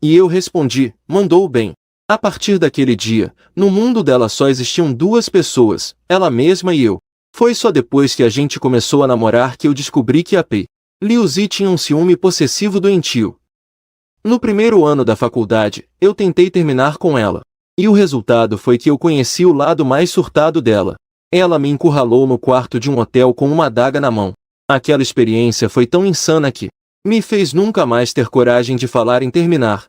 E eu respondi, mandou bem. A partir daquele dia, no mundo dela só existiam 2 pessoas, ela mesma e eu. Foi só depois que a gente começou a namorar que eu descobri que a Pei Liuzi tinha um ciúme possessivo doentio. No primeiro ano da faculdade, eu tentei terminar com ela. E o resultado foi que eu conheci o lado mais surtado dela. Ela me encurralou no quarto de um hotel com uma adaga na mão. Aquela experiência foi tão insana que me fez nunca mais ter coragem de falar em terminar.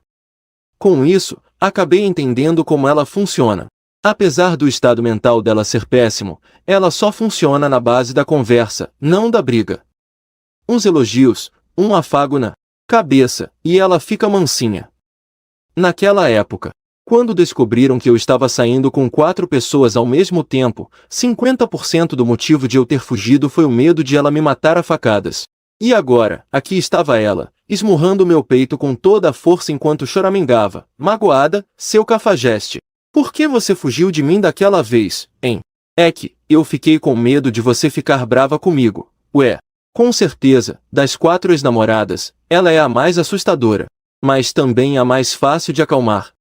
Com isso, acabei entendendo como ela funciona. Apesar do estado mental dela ser péssimo, ela só funciona na base da conversa, não da briga. Uns elogios, um afago na cabeça, e ela fica mansinha. Naquela época, quando descobriram que eu estava saindo com 4 pessoas ao mesmo tempo, 50% do motivo de eu ter fugido foi o medo de ela me matar a facadas. E agora, aqui estava ela, esmurrando meu peito com toda a força enquanto choramingava, magoada, seu cafajeste. Por que você fugiu de mim daquela vez, hein? É que, eu fiquei com medo de você ficar brava comigo. Ué, com certeza, das 4 ex-namoradas, ela é a mais assustadora, mas também a mais fácil de acalmar.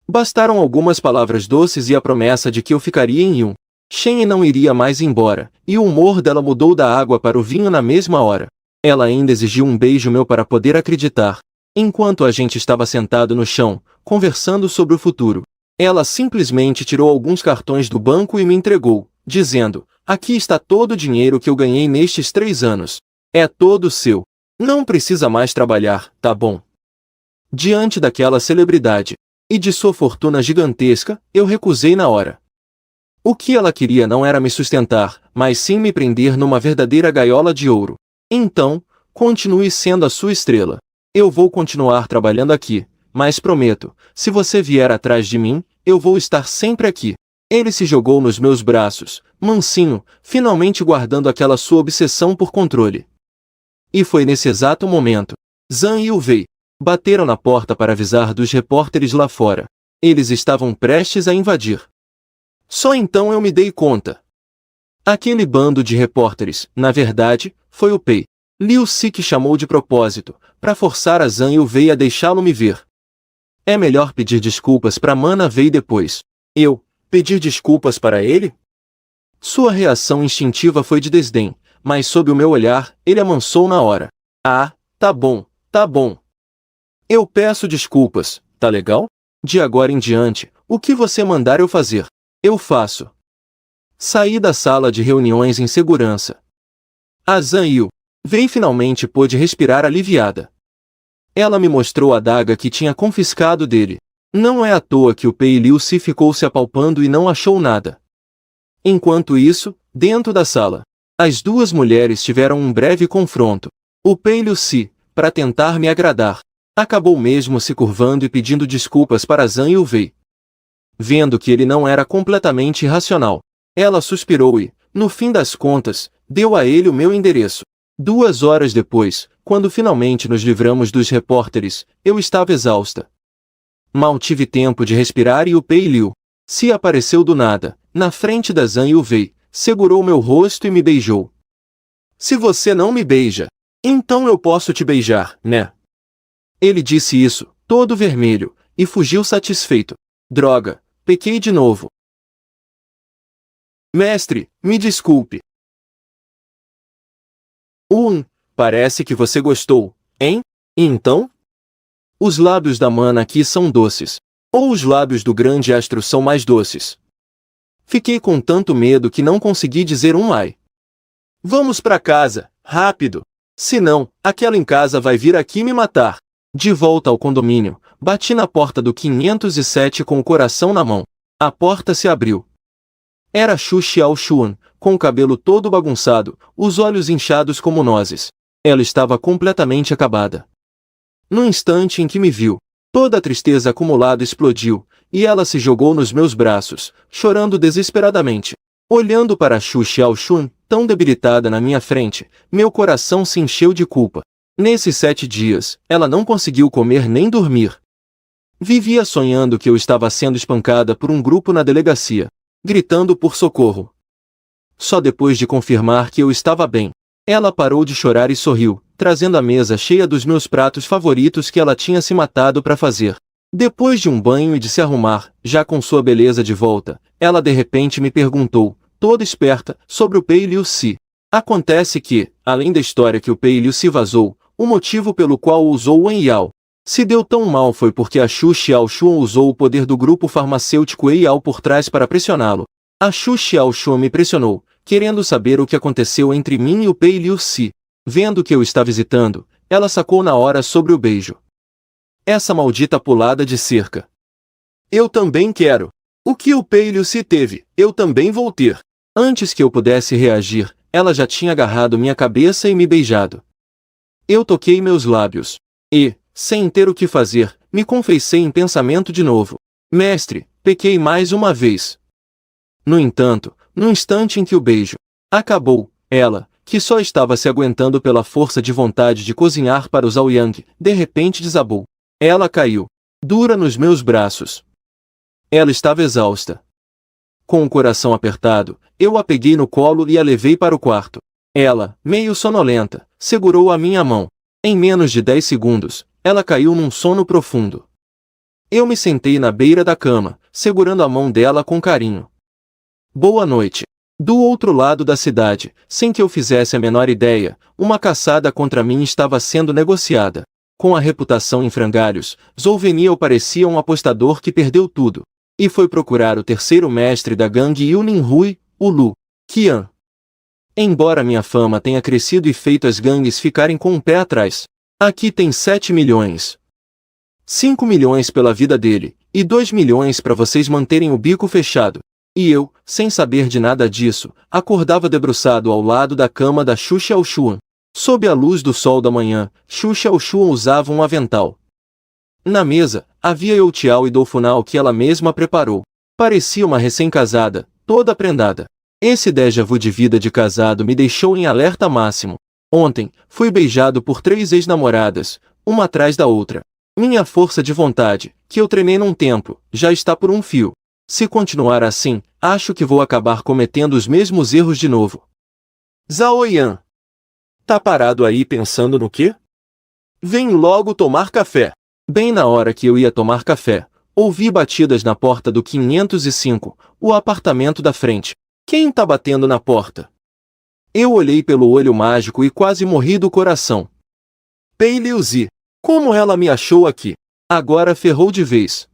Bastaram algumas palavras doces e a promessa de que eu ficaria em Yun Shen e não iria mais embora, e o humor dela mudou da água para o vinho na mesma hora. Ela ainda exigiu um beijo meu para poder acreditar. Enquanto a gente estava sentado no chão, conversando sobre o futuro, ela simplesmente tirou alguns cartões do banco e me entregou, dizendo, aqui está todo o dinheiro que eu ganhei nestes 3 anos. É todo seu. Não precisa mais trabalhar, tá bom? Diante daquela celebridade e de sua fortuna gigantesca, eu recusei na hora. O que ela queria não era me sustentar, mas sim me prender numa verdadeira gaiola de ouro. Então, continue sendo a sua estrela. Eu vou continuar trabalhando aqui, mas prometo, se você vier atrás de mim, eu vou estar sempre aqui. Ele se jogou nos meus braços, mansinho, finalmente guardando aquela sua obsessão por controle. E foi nesse exato momento. Zhang e Wei bateram na porta para avisar dos repórteres lá fora. Eles estavam prestes a invadir. Só então eu me dei conta. Aquele bando de repórteres, na verdade, foi o Pei Liuzi que chamou de propósito, para forçar a Zhang e Wei a deixá-lo me ver. É melhor pedir desculpas para Mana Wei depois. Eu, pedir desculpas para ele? Sua reação instintiva foi de desdém, mas sob o meu olhar, ele amansou na hora. Ah, tá bom, tá bom. Eu peço desculpas, tá legal? De agora em diante, o que você mandar eu fazer, eu faço. Saí da sala de reuniões em segurança. A Zhang Wei finalmente pôde respirar aliviada. Ela me mostrou a adaga que tinha confiscado dele. Não é à toa que o Pei Liu Si ficou se apalpando e não achou nada. Enquanto isso, dentro da sala, as duas mulheres tiveram um breve confronto. O Pei Liu Si, para tentar me agradar, acabou mesmo se curvando e pedindo desculpas para Zhang Yulvei. Vendo que ele não era completamente irracional, ela suspirou e, no fim das contas, deu a ele o meu endereço. 2 horas depois, quando finalmente nos livramos dos repórteres, eu estava exausta. Mal tive tempo de respirar e o Pei Liu Si apareceu do nada, na frente da Zhang Yulvei, segurou meu rosto e me beijou. Se você não me beija, então eu posso te beijar, né? Ele disse isso, todo vermelho, e fugiu satisfeito. Droga, pequei de novo. Mestre, me desculpe. Parece que você gostou, hein? E então? Os lábios da mana aqui são doces. Ou os lábios do grande astro são mais doces? Fiquei com tanto medo que não consegui dizer um ai. Vamos pra casa, rápido. Senão, aquela em casa vai vir aqui me matar. De volta ao condomínio, bati na porta do 507 com o coração na mão. A porta se abriu. Era Xu Xiaoxuan, com o cabelo todo bagunçado, os olhos inchados como nozes. Ela estava completamente acabada. No instante em que me viu, toda a tristeza acumulada explodiu, e ela se jogou nos meus braços, chorando desesperadamente. Olhando para Xu Xiaoxuan, tão debilitada na minha frente, meu coração se encheu de culpa. Nesses 7 dias, ela não conseguiu comer nem dormir. Vivia sonhando que eu estava sendo espancada por um grupo na delegacia, gritando por socorro. Só depois de confirmar que eu estava bem, ela parou de chorar e sorriu, trazendo a mesa cheia dos meus pratos favoritos que ela tinha se matado para fazer. Depois de um banho e de se arrumar, já com sua beleza de volta, ela de repente me perguntou, toda esperta, sobre o Pei Liu Si. Acontece que, além da história que o Pei Liu Si vazou, o motivo pelo qual usou o Enyao se deu tão mal foi porque a Xu Xiaoxuan usou o poder do grupo farmacêutico Enyao por trás para pressioná-lo. A Xu Xiaoxuan me pressionou, querendo saber o que aconteceu entre mim e o Pei Liu Si. Vendo que eu estava hesitando, ela sacou na hora sobre o beijo. Essa maldita pulada de cerca. Eu também quero. O que o Pei Liu Si teve, eu também vou ter. Antes que eu pudesse reagir, ela já tinha agarrado minha cabeça e me beijado. Eu toquei meus lábios. E, sem ter o que fazer, me confessei em pensamento de novo. Mestre, pequei mais uma vez. No entanto, no instante em que o beijo acabou, ela, que só estava se aguentando pela força de vontade de cozinhar para o Zhao Yang, de repente desabou. Ela caiu, dura nos meus braços. Ela estava exausta. Com o coração apertado, eu a peguei no colo e a levei para o quarto. Ela, meio sonolenta, segurou a minha mão. Em menos de 10 segundos, ela caiu num sono profundo. Eu me sentei na beira da cama, segurando a mão dela com carinho. Boa noite. Do outro lado da cidade, sem que eu fizesse a menor ideia, uma caçada contra mim estava sendo negociada. Com a reputação em frangalhos, Zhou Veniel parecia um apostador que perdeu tudo. E foi procurar o terceiro mestre da gangue Yunin Hui, o Lu Qian. Embora minha fama tenha crescido e feito as gangues ficarem com um pé atrás, aqui tem 7 milhões. 5 milhões pela vida dele, e 2 milhões para vocês manterem o bico fechado. E eu, sem saber de nada disso, acordava debruçado ao lado da cama da Xu Xiaoxuan. Sob a luz do sol da manhã, Xu Xiaoxuan usava um avental. Na mesa, havia Youtiao e Doufunal que ela mesma preparou. Parecia uma recém-casada, toda prendada. Esse déjà vu de vida de casado me deixou em alerta máximo. Ontem, fui beijado por 3 ex-namoradas, uma atrás da outra. Minha força de vontade, que eu treinei num tempo, já está por um fio. Se continuar assim, acho que vou acabar cometendo os mesmos erros de novo. Zhao Yan. Tá parado aí pensando no quê? Vem logo tomar café. Bem na hora que eu ia tomar café, ouvi batidas na porta do 505, o apartamento da frente. Quem tá batendo na porta? Eu olhei pelo olho mágico e quase morri do coração. Pei Liu Si. Como ela me achou aqui? Agora ferrou de vez.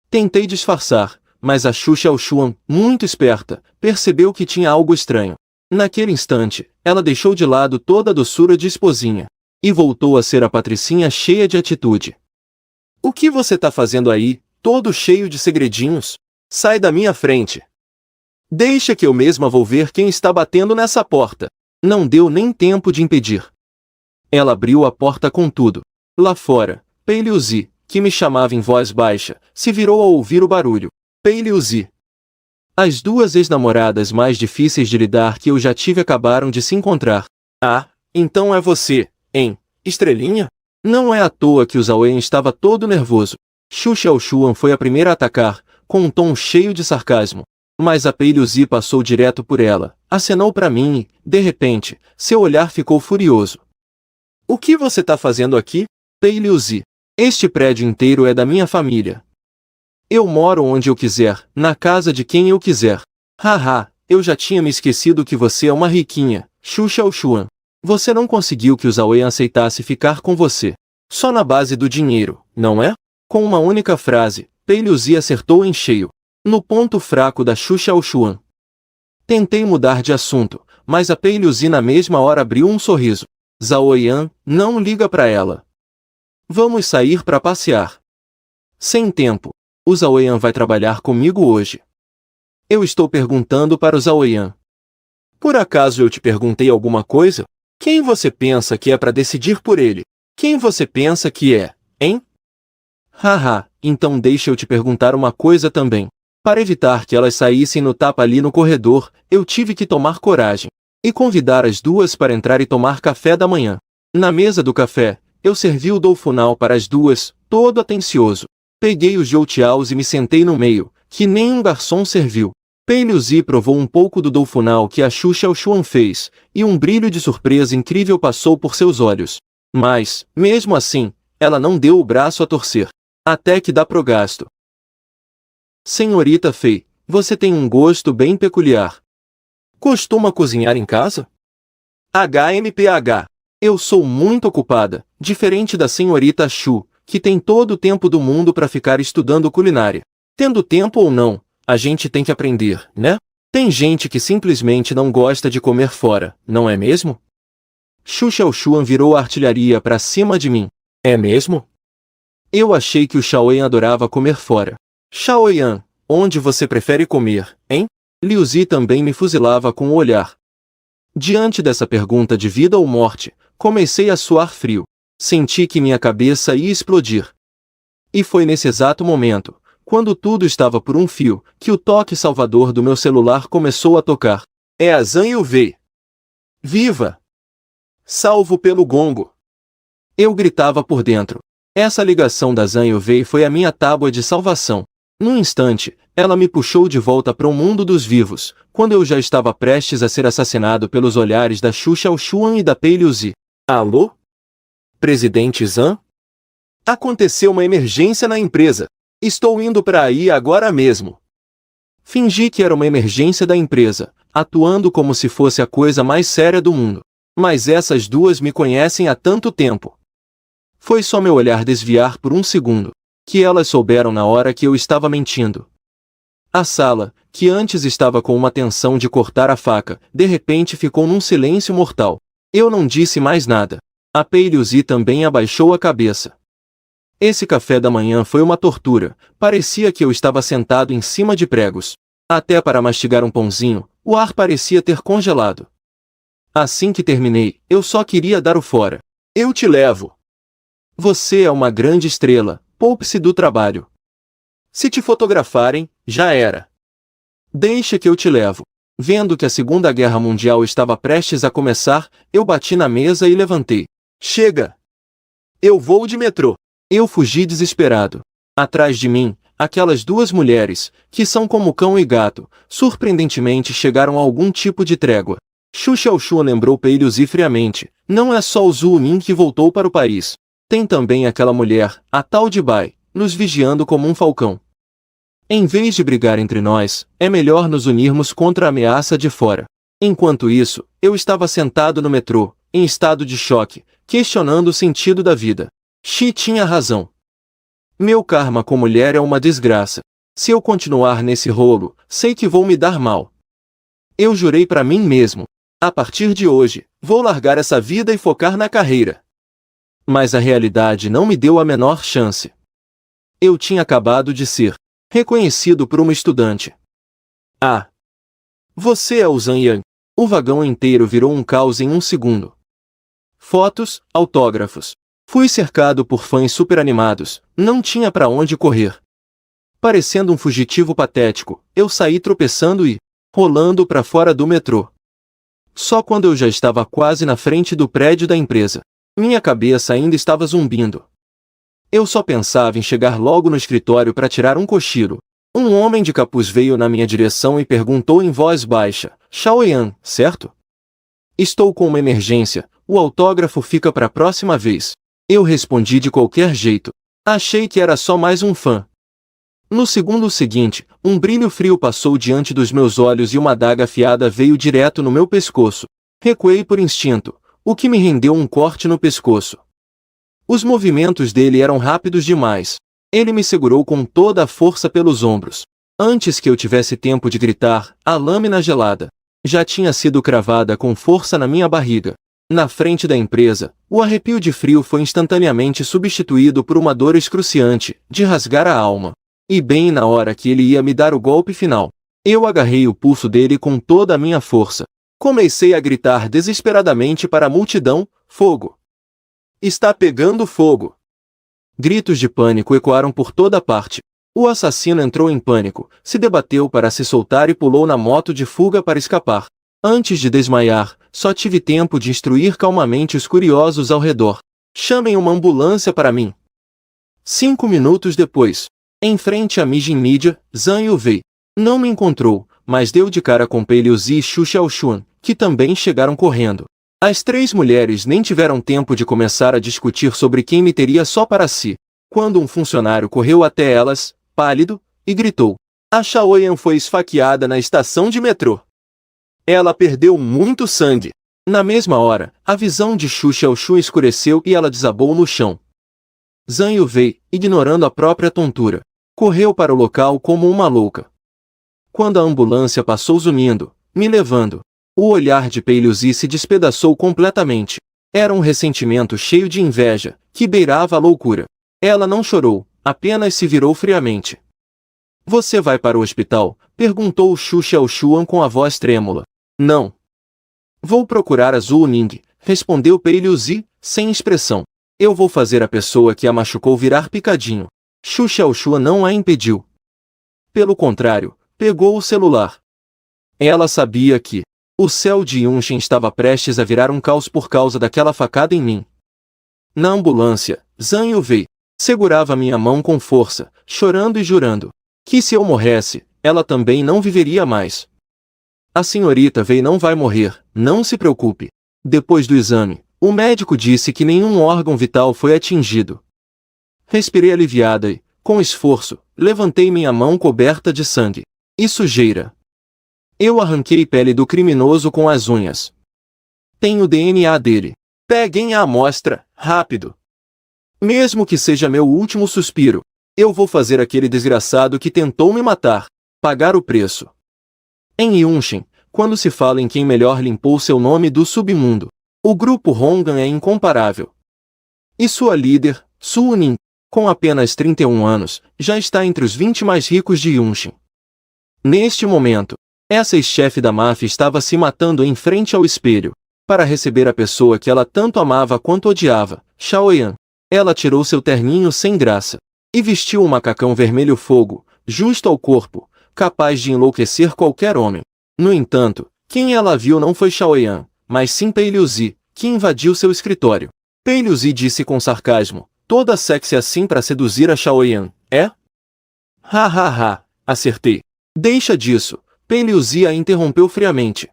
Tentei disfarçar, mas a Xu Xiaoxuan, muito esperta, percebeu que tinha algo estranho. Naquele instante, ela deixou de lado toda a doçura de esposinha, e voltou a ser a patricinha cheia de atitude. O que você tá fazendo aí, todo cheio de segredinhos. Sai da minha frente. Deixa que eu mesma vou ver quem está batendo nessa porta. Não deu nem tempo de impedir. Ela abriu a porta com tudo. Lá fora, Pei Liu Zi, que me chamava em voz baixa, se virou ao ouvir o barulho. Pei Liu Zi. As duas ex-namoradas mais difíceis de lidar que eu já tive acabaram de se encontrar. Ah, então é você, hein, estrelinha? Não é à toa que o Zhao Yan estava todo nervoso. Xu Xiaoshuan foi a primeira a atacar, com um tom cheio de sarcasmo. Mas a Pei Liu Zi passou direto por ela, acenou para mim e, de repente, seu olhar ficou furioso. O que você tá fazendo aqui, Pei Liu Zi? Este prédio inteiro é da minha família. Eu moro onde eu quiser, na casa de quem eu quiser. Haha, eu já tinha me esquecido que você é uma riquinha, Xu Xiaoshuan. Você não conseguiu que o Zhao Yan aceitasse ficar com você. Só na base do dinheiro, não é? Com uma única frase, Pei Liu Zi acertou em cheio, no ponto fraco da Xu Xiaoshuan. Tentei mudar de assunto, mas a Pei Liu Zi na mesma hora abriu um sorriso. Zhao Yan, não liga pra ela. Vamos sair para passear. Sem tempo. O Zhao Yan vai trabalhar comigo hoje. Eu estou perguntando para o Zhao Yan. Por acaso eu te perguntei alguma coisa? Quem você pensa que é para decidir por ele? Quem você pensa que é, hein? Haha, então deixa eu te perguntar uma coisa também. Para evitar que elas saíssem no tapa ali no corredor, eu tive que tomar coragem e convidar as duas para entrar e tomar café da manhã. Na mesa do café, eu servi o doufunal para as duas, todo atencioso. Peguei os joutiaos e me sentei no meio, que nem um garçom serviu. Pei Liu Zi provou um pouco do doufunal que a Xu Xiaoshuan fez, e um brilho de surpresa incrível passou por seus olhos. Mas, mesmo assim, ela não deu o braço a torcer. Até que dá pro gasto. Senhorita Fei, você tem um gosto bem peculiar. Costuma cozinhar em casa? HMPH. Eu sou muito ocupada, diferente da senhorita Xu, que tem todo o tempo do mundo para ficar estudando culinária. Tendo tempo ou não, a gente tem que aprender, né? Tem gente que simplesmente não gosta de comer fora, não é mesmo? Xu Xiaoshuan virou a artilharia para cima de mim. É mesmo? Eu achei que o Zhao Yan adorava comer fora. Zhao Yan, onde você prefere comer, hein? Liu Zi também me fuzilava com o olhar. Diante dessa pergunta de vida ou morte, comecei a suar frio. Senti que minha cabeça ia explodir. E foi nesse exato momento, quando tudo estava por um fio, que o toque salvador do meu celular começou a tocar. É a Zhang Yuvei. Viva! Salvo pelo gongo. Eu gritava por dentro. Essa ligação da Zhang Yuvei foi a minha tábua de salvação. Num instante, ela me puxou de volta para o mundo dos vivos, quando eu já estava prestes a ser assassinado pelos olhares da Xu Xiaoshuan e da Pei Liu Zi. Alô? Presidente Zhang? Aconteceu uma emergência na empresa. Estou indo para aí agora mesmo. Fingi que era uma emergência da empresa, atuando como se fosse a coisa mais séria do mundo. Mas essas duas me conhecem há tanto tempo. Foi só meu olhar desviar por um segundo, que elas souberam na hora que eu estava mentindo. A sala, que antes estava com uma tensão de cortar a faca, de repente ficou num silêncio mortal. Eu não disse mais nada. A Pei Liu Zi também abaixou a cabeça. Esse café da manhã foi uma tortura, parecia que eu estava sentado em cima de pregos. Até para mastigar um pãozinho, o ar parecia ter congelado. Assim que terminei, eu só queria dar o fora. Eu te levo. Você é uma grande estrela, poupe-se do trabalho. Se te fotografarem, já era. Deixa que eu te levo. Vendo que a Segunda Guerra Mundial estava prestes a começar, eu bati na mesa e levantei. Chega! Eu vou de metrô. Eu fugi desesperado. Atrás de mim, aquelas duas mulheres, que são como cão e gato, surpreendentemente chegaram a algum tipo de trégua. Xu Xiaoshuan lembrou Pei Liu Zi friamente. Não é só o Zhu Min que voltou para o país. Tem também aquela mulher, a tal de Bai, nos vigiando como um falcão. Em vez de brigar entre nós, é melhor nos unirmos contra a ameaça de fora. Enquanto isso, eu estava sentado no metrô, em estado de choque, questionando o sentido da vida. Xi tinha razão. Meu karma com mulher é uma desgraça. Se eu continuar nesse rolo, sei que vou me dar mal. Eu jurei para mim mesmo. A partir de hoje, vou largar essa vida e focar na carreira. Mas a realidade não me deu a menor chance. Eu tinha acabado de ser reconhecido por uma estudante. Ah! Você é o Zhang Yang. O vagão inteiro virou um caos em um segundo. Fotos, autógrafos. Fui cercado por fãs superanimados, não tinha pra onde correr. Parecendo um fugitivo patético, eu saí tropeçando e rolando pra fora do metrô. Só quando eu já estava quase na frente do prédio da empresa, minha cabeça ainda estava zumbindo. Eu só pensava em chegar logo no escritório para tirar um cochilo. Um homem de capuz veio na minha direção e perguntou em voz baixa: Shaoyan, certo? Estou com uma emergência, o autógrafo fica para a próxima vez. Eu respondi de qualquer jeito. Achei que era só mais um fã. No segundo seguinte, um brilho frio passou diante dos meus olhos e uma adaga afiada veio direto no meu pescoço. Recuei por instinto, o que me rendeu um corte no pescoço. Os movimentos dele eram rápidos demais. Ele me segurou com toda a força pelos ombros. Antes que eu tivesse tempo de gritar, a lâmina gelada já tinha sido cravada com força na minha barriga. Na frente da empresa, o arrepio de frio foi instantaneamente substituído por uma dor excruciante, de rasgar a alma. E bem na hora que ele ia me dar o golpe final, eu agarrei o pulso dele com toda a minha força. Comecei a gritar desesperadamente para a multidão: fogo! Está pegando fogo! Gritos de pânico ecoaram por toda parte. O assassino entrou em pânico, se debateu para se soltar e pulou na moto de fuga para escapar. Antes de desmaiar, só tive tempo de instruir calmamente os curiosos ao redor: chamem uma ambulância para mim. 5 minutos depois, em frente à Mijin Media, Zhang Yuvei não me encontrou, mas deu de cara com Pei Liuzi e Xu Xiaoxuan, que também chegaram correndo. As 3 mulheres nem tiveram tempo de começar a discutir sobre quem me teria só para si, quando um funcionário correu até elas, pálido, e gritou: a Shaoyan foi esfaqueada na estação de metrô. Ela perdeu muito sangue. Na mesma hora, a visão de Xu Xiaoxuan escureceu e ela desabou no chão. Zhang Yuvei, ignorando a própria tontura, correu para o local como uma louca. Quando a ambulância passou zunindo, me levando, o olhar de Pei Liuzi se despedaçou completamente. Era um ressentimento cheio de inveja, que beirava a loucura. Ela não chorou, apenas se virou friamente. Você vai para o hospital? Perguntou Xu Xiaoxuan com a voz trêmula. Não. Vou procurar a Zhu Ning, respondeu Pei Liuzi, sem expressão. Eu vou fazer a pessoa que a machucou virar picadinho. Xu Xiaoxuan não a impediu. Pelo contrário, pegou o celular. Ela sabia que o céu de Yunshin estava prestes a virar um caos por causa daquela facada em mim. Na ambulância, Zhang Yuvei segurava minha mão com força, chorando e jurando que se eu morresse, ela também não viveria mais. A senhorita Wei não vai morrer, não se preocupe. Depois do exame, o médico disse que nenhum órgão vital foi atingido. Respirei aliviada e, com esforço, levantei minha mão coberta de sangue e sujeira. Eu arranquei pele do criminoso com as unhas. Tenho o DNA dele. Peguem a amostra, rápido. Mesmo que seja meu último suspiro, eu vou fazer aquele desgraçado que tentou me matar pagar o preço. Em Yunshin, quando se fala em quem melhor limpou seu nome do submundo, o grupo Hongan é incomparável. E sua líder, Su Ning, com apenas 31 anos, já está entre os 20 mais ricos de Yunshin. Neste momento, essa ex-chefe da máfia estava se matando em frente ao espelho, para receber a pessoa que ela tanto amava quanto odiava, Shaoyan. Ela tirou seu terninho sem graça e vestiu um macacão vermelho fogo, justo ao corpo, capaz de enlouquecer qualquer homem. No entanto, quem ela viu não foi Shaoyan, mas sim Pei Liuzi, que invadiu seu escritório. Pei Liuzi disse com sarcasmo: toda sexy assim para seduzir a Shaoyan, é? Ha ha ha, acertei. Deixa disso, Pei Liuzi a interrompeu friamente.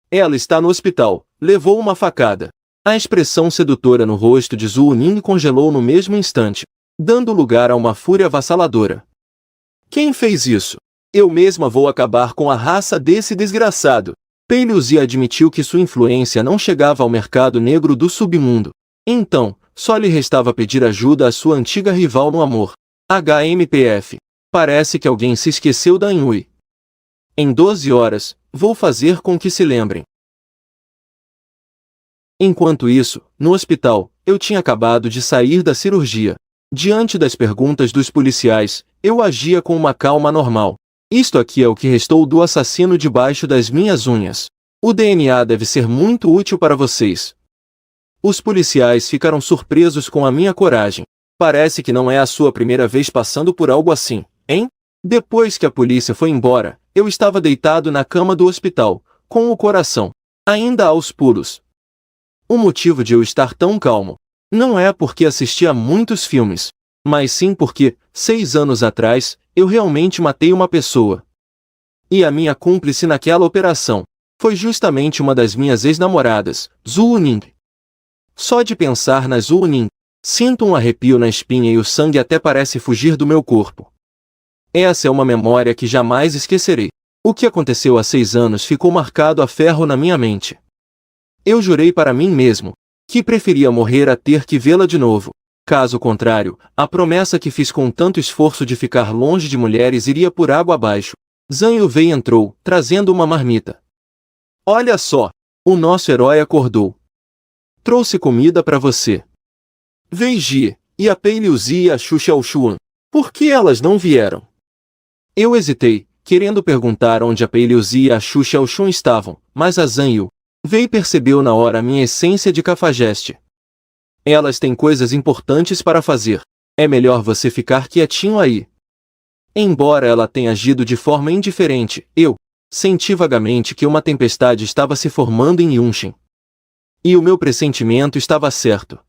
Ela está no hospital, levou uma facada. A expressão sedutora no rosto de Zhu Ning congelou no mesmo instante, dando lugar a uma fúria avassaladora. Quem fez isso? Eu mesma vou acabar com a raça desse desgraçado. Pei Liuzi admitiu que sua influência não chegava ao mercado negro do submundo. Então, só lhe restava pedir ajuda à sua antiga rival no amor. HMPF. Parece que alguém se esqueceu da Anhui. Em 12 horas, vou fazer com que se lembrem. Enquanto isso, no hospital, eu tinha acabado de sair da cirurgia. Diante das perguntas dos policiais, eu agia com uma calma normal. Isto aqui é o que restou do assassino debaixo das minhas unhas. O DNA deve ser muito útil para vocês. Os policiais ficaram surpresos com a minha coragem. Parece que não é a sua primeira vez passando por algo assim, hein? Depois que a polícia foi embora, eu estava deitado na cama do hospital, com o coração ainda aos pulos. O motivo de eu estar tão calmo não é porque assisti a muitos filmes, mas sim porque, 6 anos atrás, eu realmente matei uma pessoa. E a minha cúmplice naquela operação foi justamente uma das minhas ex-namoradas, Zhu Ning. Só de pensar na Zhu Ning, sinto um arrepio na espinha e o sangue até parece fugir do meu corpo. Essa é uma memória que jamais esquecerei. O que aconteceu há 6 anos ficou marcado a ferro na minha mente. Eu jurei para mim mesmo que preferia morrer a ter que vê-la de novo. Caso contrário, a promessa que fiz com tanto esforço de ficar longe de mulheres iria por água abaixo. Zhang Yufei entrou, trazendo uma marmita. Olha só! O nosso herói acordou. Trouxe comida para você. Wei Jie, e a Pei Liuzi e a Xu Xiaoshuan. Por que elas não vieram? Eu hesitei, querendo perguntar onde a Pei Liuzi e a Xu Xiaoshuan estavam, mas a Zhang Yufei percebeu na hora minha essência de cafajeste. Elas têm coisas importantes para fazer. É melhor você ficar quietinho aí. Embora ela tenha agido de forma indiferente, eu senti vagamente que uma tempestade estava se formando em Yunshin. E o meu pressentimento estava certo.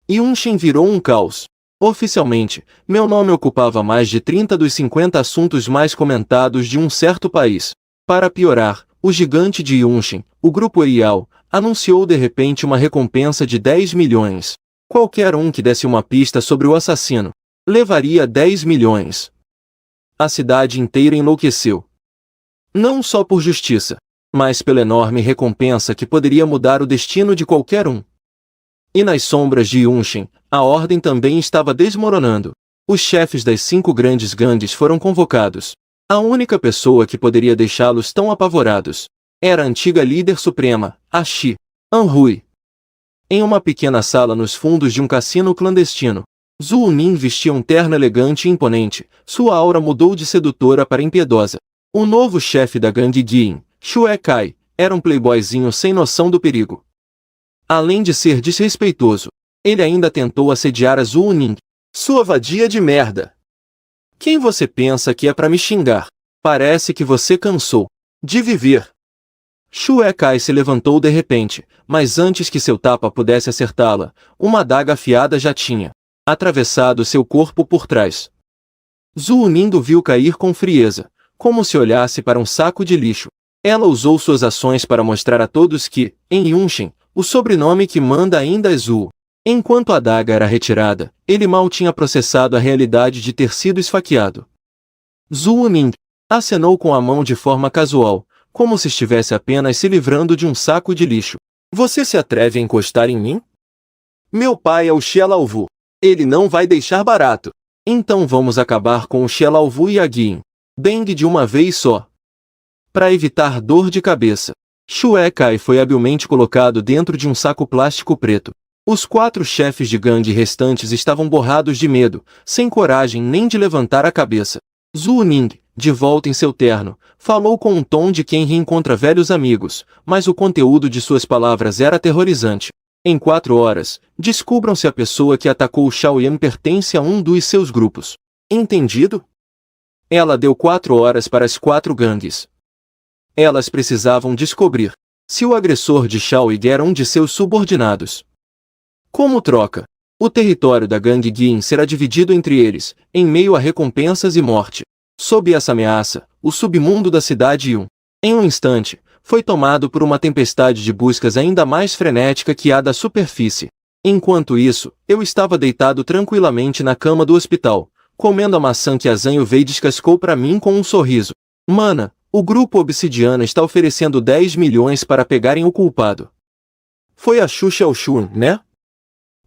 Yunshin virou um caos. Oficialmente, meu nome ocupava mais de 30 dos 50 assuntos mais comentados de um certo país. Para piorar, o gigante de Yunshin, o grupo Eiao, anunciou de repente uma recompensa de 10 milhões. Qualquer um que desse uma pista sobre o assassino levaria 10 milhões. A cidade inteira enlouqueceu. Não só por justiça, mas pela enorme recompensa que poderia mudar o destino de qualquer um. E nas sombras de Yunshin, a ordem também estava desmoronando. Os chefes das 5 grandes gangues foram convocados. A única pessoa que poderia deixá-los tão apavorados era a antiga líder suprema, a Shi Anhui. Em uma pequena sala nos fundos de um cassino clandestino, Zhu Ning vestia um terno elegante e imponente. Sua aura mudou de sedutora para impiedosa. O novo chefe da gangue Jin, Xue Kai, era um playboyzinho sem noção do perigo. Além de ser desrespeitoso, ele ainda tentou assediar a Zhu Ning. Sua vadia de merda! Quem você pensa que é para me xingar? Parece que você cansou de viver. Xue Kai se levantou de repente, mas antes que seu tapa pudesse acertá-la, uma adaga afiada já tinha atravessado seu corpo por trás. Zhu Ning viu cair com frieza, como se olhasse para um saco de lixo. Ela usou suas ações para mostrar a todos que, em Yunshin, o sobrenome que manda ainda é Zhu. Enquanto a adaga era retirada, ele mal tinha processado a realidade de ter sido esfaqueado. Zhu Ning acenou com a mão de forma casual, como se estivesse apenas se livrando de um saco de lixo. Você se atreve a encostar em mim? Meu pai é o Xie Laovu. Ele não vai deixar barato. Então vamos acabar com o Xie Laovu e a Guin Beng de uma vez só. Para evitar dor de cabeça, Xue Kai foi habilmente colocado dentro de um saco plástico preto. Os 4 chefes de gangue restantes estavam borrados de medo, sem coragem nem de levantar a cabeça. Zhu Ning, de volta em seu terno, falou com um tom de quem reencontra velhos amigos, mas o conteúdo de suas palavras era aterrorizante. Em 4 horas, descubram se a pessoa que atacou o Shaoyan pertence a um dos seus grupos. Entendido? Ela deu 4 horas para as 4 gangues. Elas precisavam descobrir se o agressor de Shao Yi era um de seus subordinados. Como troca, o território da gangue Guin será dividido entre eles, em meio a recompensas e morte. Sob essa ameaça, o submundo da cidade Yun, em um instante, foi tomado por uma tempestade de buscas ainda mais frenética que a da superfície. Enquanto isso, eu estava deitado tranquilamente na cama do hospital, comendo a maçã que a Zhang Yufei descascou para mim com um sorriso. Mana, o grupo Obsidiana está oferecendo 10 milhões para pegarem o culpado. Foi a Xu Xiaoshuan, né?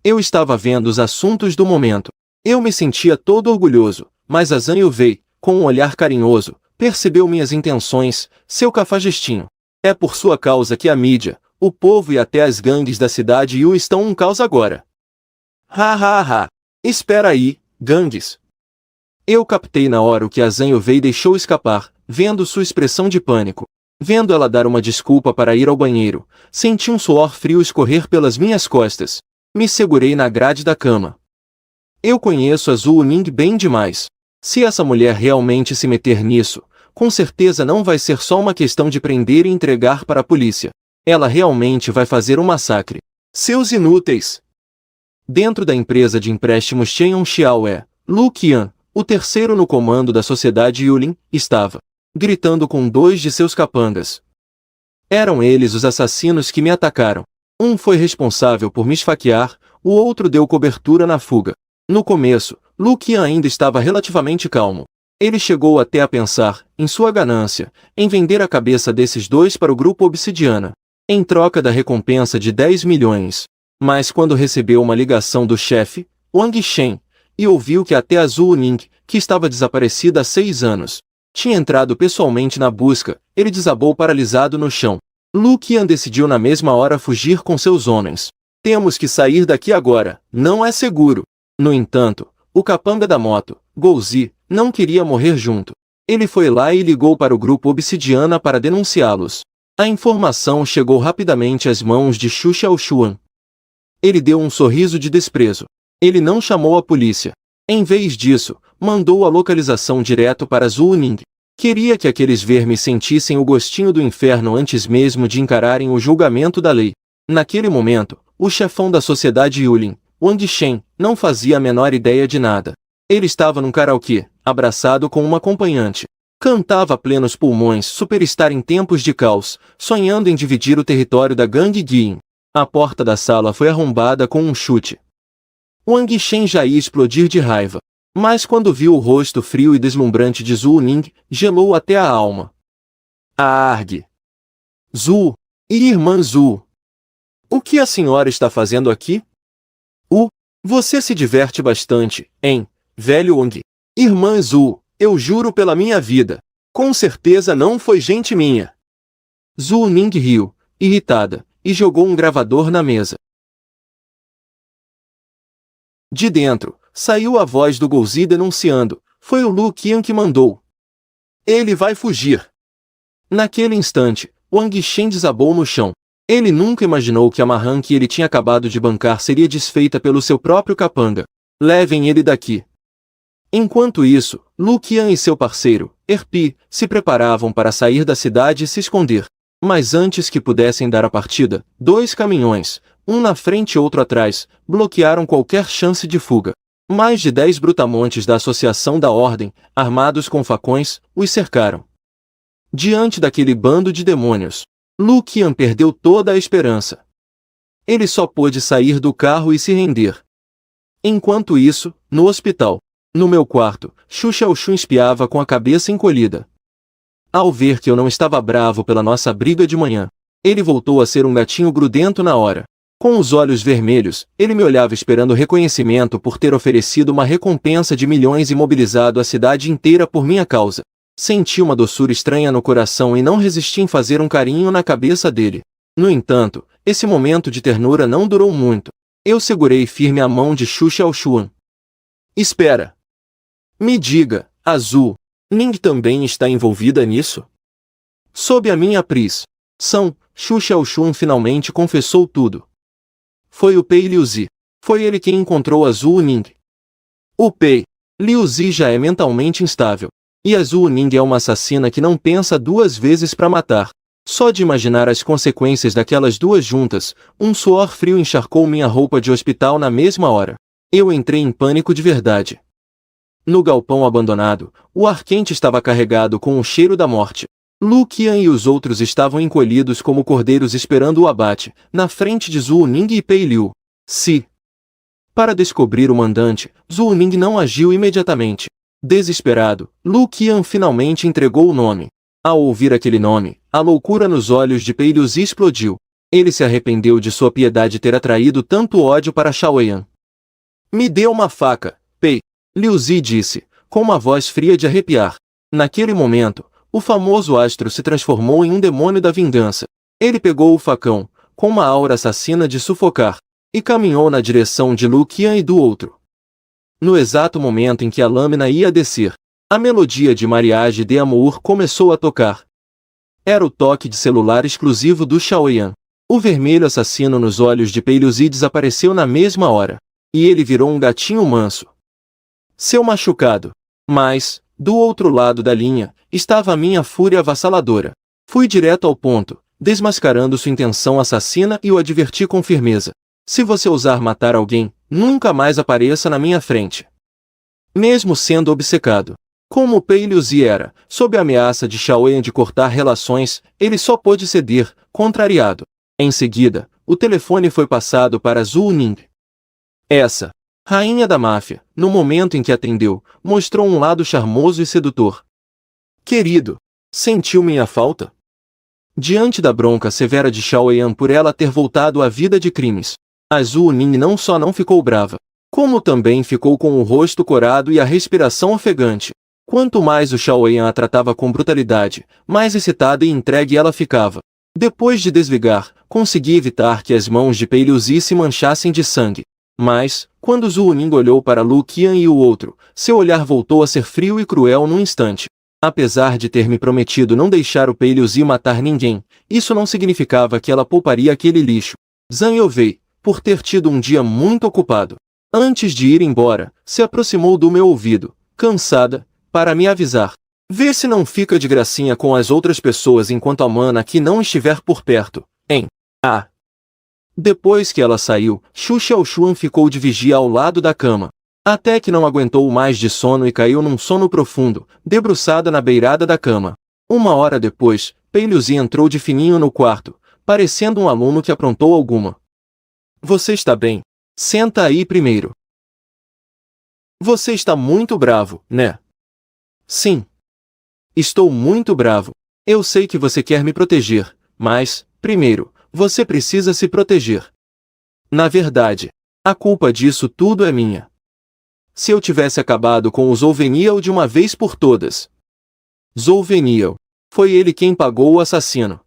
Eu estava vendo os assuntos do momento. Eu me sentia todo orgulhoso, mas a Zhang Yufei, com um olhar carinhoso, percebeu minhas intenções. Seu cafajestinho. É por sua causa que a mídia, o povo e até as gangues da cidade Yu estão um caos agora. Ha ha ha! Espera aí, Ganges. Eu captei na hora o que a Zhang Wei deixou escapar, vendo sua expressão de pânico. Vendo ela dar uma desculpa para ir ao banheiro, senti um suor frio escorrer pelas minhas costas. Me segurei na grade da cama. Eu conheço a Zhu Ning bem demais. Se essa mulher realmente se meter nisso, com certeza não vai ser só uma questão de prender e entregar para a polícia. Ela realmente vai fazer um massacre. Seus inúteis! Dentro da empresa de empréstimos Chen Xiaoe, Lu Qian, o terceiro no comando da sociedade Yulin, estava gritando com dois de seus capangas. Eram eles os assassinos que me atacaram. Um foi responsável por me esfaquear, o outro deu cobertura na fuga. No começo, Lu Qian ainda estava relativamente calmo. Ele chegou até a pensar, em sua ganância, em vender a cabeça desses dois para o grupo Obsidiana, em troca da recompensa de 10 milhões. Mas quando recebeu uma ligação do chefe, Wang Shen, e ouviu que até a Zhu Ning, que estava desaparecida há 6 anos, tinha entrado pessoalmente na busca, ele desabou paralisado no chão. Lu Qian decidiu na mesma hora fugir com seus homens. Temos que sair daqui agora, não é seguro. No entanto, o capanga da moto, Gouzi, não queria morrer junto. Ele foi lá e ligou para o grupo Obsidiana para denunciá-los. A informação chegou rapidamente às mãos de Xu Xiaoshuan. Ele deu um sorriso de desprezo. Ele não chamou a polícia. Em vez disso, mandou a localização direto para Zhu Ning. Queria que aqueles vermes sentissem o gostinho do inferno antes mesmo de encararem o julgamento da lei. Naquele momento, o chefão da sociedade Yulin, Wang Shen, não fazia a menor ideia de nada. Ele estava num karaokê, abraçado com uma acompanhante. Cantava a plenos pulmões Superstar em tempos de caos, sonhando em dividir o território da gangue Guin. A porta da sala foi arrombada com um chute. Wang Shen já ia explodir de raiva. Mas quando viu o rosto frio e deslumbrante de Zhu Ning, gelou até a alma. Argue! Zhu! Irmã Zhu! O que a senhora está fazendo aqui? Você se diverte bastante, hein, velho Wang? Irmã Zhu, eu juro pela minha vida. Com certeza não foi gente minha. Zhu Ning riu, irritada, e jogou um gravador na mesa. De dentro, saiu a voz do Gouzi denunciando. Foi o Lu Qian que mandou. Ele vai fugir. Naquele instante, Wang Shen desabou no chão. Ele nunca imaginou que a marrã que ele tinha acabado de bancar seria desfeita pelo seu próprio capanga. Levem ele daqui. Enquanto isso, Lu Qian e seu parceiro, Erpi, se preparavam para sair da cidade e se esconder. Mas antes que pudessem dar a partida, 2 caminhões, um na frente e outro atrás, bloquearam qualquer chance de fuga. Mais de 10 brutamontes da Associação da Ordem, armados com facões, os cercaram. Diante daquele bando de demônios, Lu Qian perdeu toda a esperança. Ele só pôde sair do carro e se render. Enquanto isso, no hospital, no meu quarto, Xu Xiaoxun espiava com a cabeça encolhida. Ao ver que eu não estava bravo pela nossa briga de manhã, ele voltou a ser um gatinho grudento na hora. Com os olhos vermelhos, ele me olhava esperando reconhecimento por ter oferecido uma recompensa de milhões e mobilizado a cidade inteira por minha causa. Senti uma doçura estranha no coração e não resisti em fazer um carinho na cabeça dele. No entanto, esse momento de ternura não durou muito. Eu segurei firme a mão de Xu Xiaoshuan. Espera. Me diga, a Zhu Ning também está envolvida nisso? Sob a minha prisão, Xu Xiaoshuan finalmente confessou tudo. Foi o Pei Liuzi. Foi ele quem encontrou a Zhu Ning. O Pei Liuzi já é mentalmente instável. E a Zhu Ning é uma assassina que não pensa 2 vezes para matar. Só de imaginar as consequências daquelas duas juntas, um suor frio encharcou minha roupa de hospital na mesma hora. Eu entrei em pânico de verdade. No galpão abandonado, o ar quente estava carregado com o cheiro da morte. Lu Qian e os outros estavam encolhidos como cordeiros esperando o abate, na frente de Zhu Ning e Pei Liu. Para descobrir o mandante, Zhu Ning não agiu imediatamente. Desesperado, Lu Qian finalmente entregou o nome. Ao ouvir aquele nome, a loucura nos olhos de Pei Liu explodiu. Ele se arrependeu de sua piedade ter atraído tanto ódio para Xiaoyan. Me dê uma faca, Pei Liu disse, com uma voz fria de arrepiar. Naquele momento, o famoso astro se transformou em um demônio da vingança. Ele pegou o facão, com uma aura assassina de sufocar, e caminhou na direção de Lu Qian e do outro. No exato momento em que a lâmina ia descer, a melodia de Mariage de Amour começou a tocar. Era o toque de celular exclusivo do Shaoyan. O vermelho assassino nos olhos de Pei-Liuzi desapareceu na mesma hora. E ele virou um gatinho manso. Seu machucado. Mas, do outro lado da linha, estava a minha fúria avassaladora. Fui direto ao ponto, desmascarando sua intenção assassina e o adverti com firmeza. Se você ousar matar alguém, nunca mais apareça na minha frente. Mesmo sendo obcecado, como Pei-Liuzi era, sob a ameaça de Shaoyan de cortar relações, ele só pôde ceder, contrariado. Em seguida, o telefone foi passado para Zhu Ning. Essa, rainha da máfia, no momento em que atendeu, mostrou um lado charmoso e sedutor. Querido, sentiu minha falta? Diante da bronca severa de Shaoyan por ela ter voltado à vida de crimes, a Zhu Ning não só não ficou brava, como também ficou com o rosto corado e a respiração ofegante. Quanto mais o Shaoyan a tratava com brutalidade, mais excitada e entregue ela ficava. Depois de desligar, consegui evitar que as mãos de Pei-Liuzi se manchassem de sangue. Mas, quando Zhu Ning olhou para Lu Qian e o outro, seu olhar voltou a ser frio e cruel num instante. Apesar de ter me prometido não deixar o Pei-Liuzi matar ninguém, isso não significava que ela pouparia aquele lixo. Zhang Youwei, por ter tido um dia muito ocupado. Antes de ir embora, se aproximou do meu ouvido, cansada, para me avisar. Vê se não fica de gracinha com as outras pessoas enquanto a mana aqui não estiver por perto, hein? Ah! Depois que ela saiu, Xu Xiaoshuan ficou de vigia ao lado da cama. Até que não aguentou mais de sono e caiu num sono profundo, debruçada na beirada da cama. Uma hora depois, Pei-Liuzi entrou de fininho no quarto, parecendo um aluno que aprontou alguma. Você está bem? Senta aí primeiro. Você está muito bravo, né? Sim. Estou muito bravo. Eu sei que você quer me proteger, mas, primeiro, você precisa se proteger. Na verdade, a culpa disso tudo é minha. Se eu tivesse acabado com o Zhou Veniel de uma vez por todas. Zhou Veniel. Foi ele quem pagou o assassino.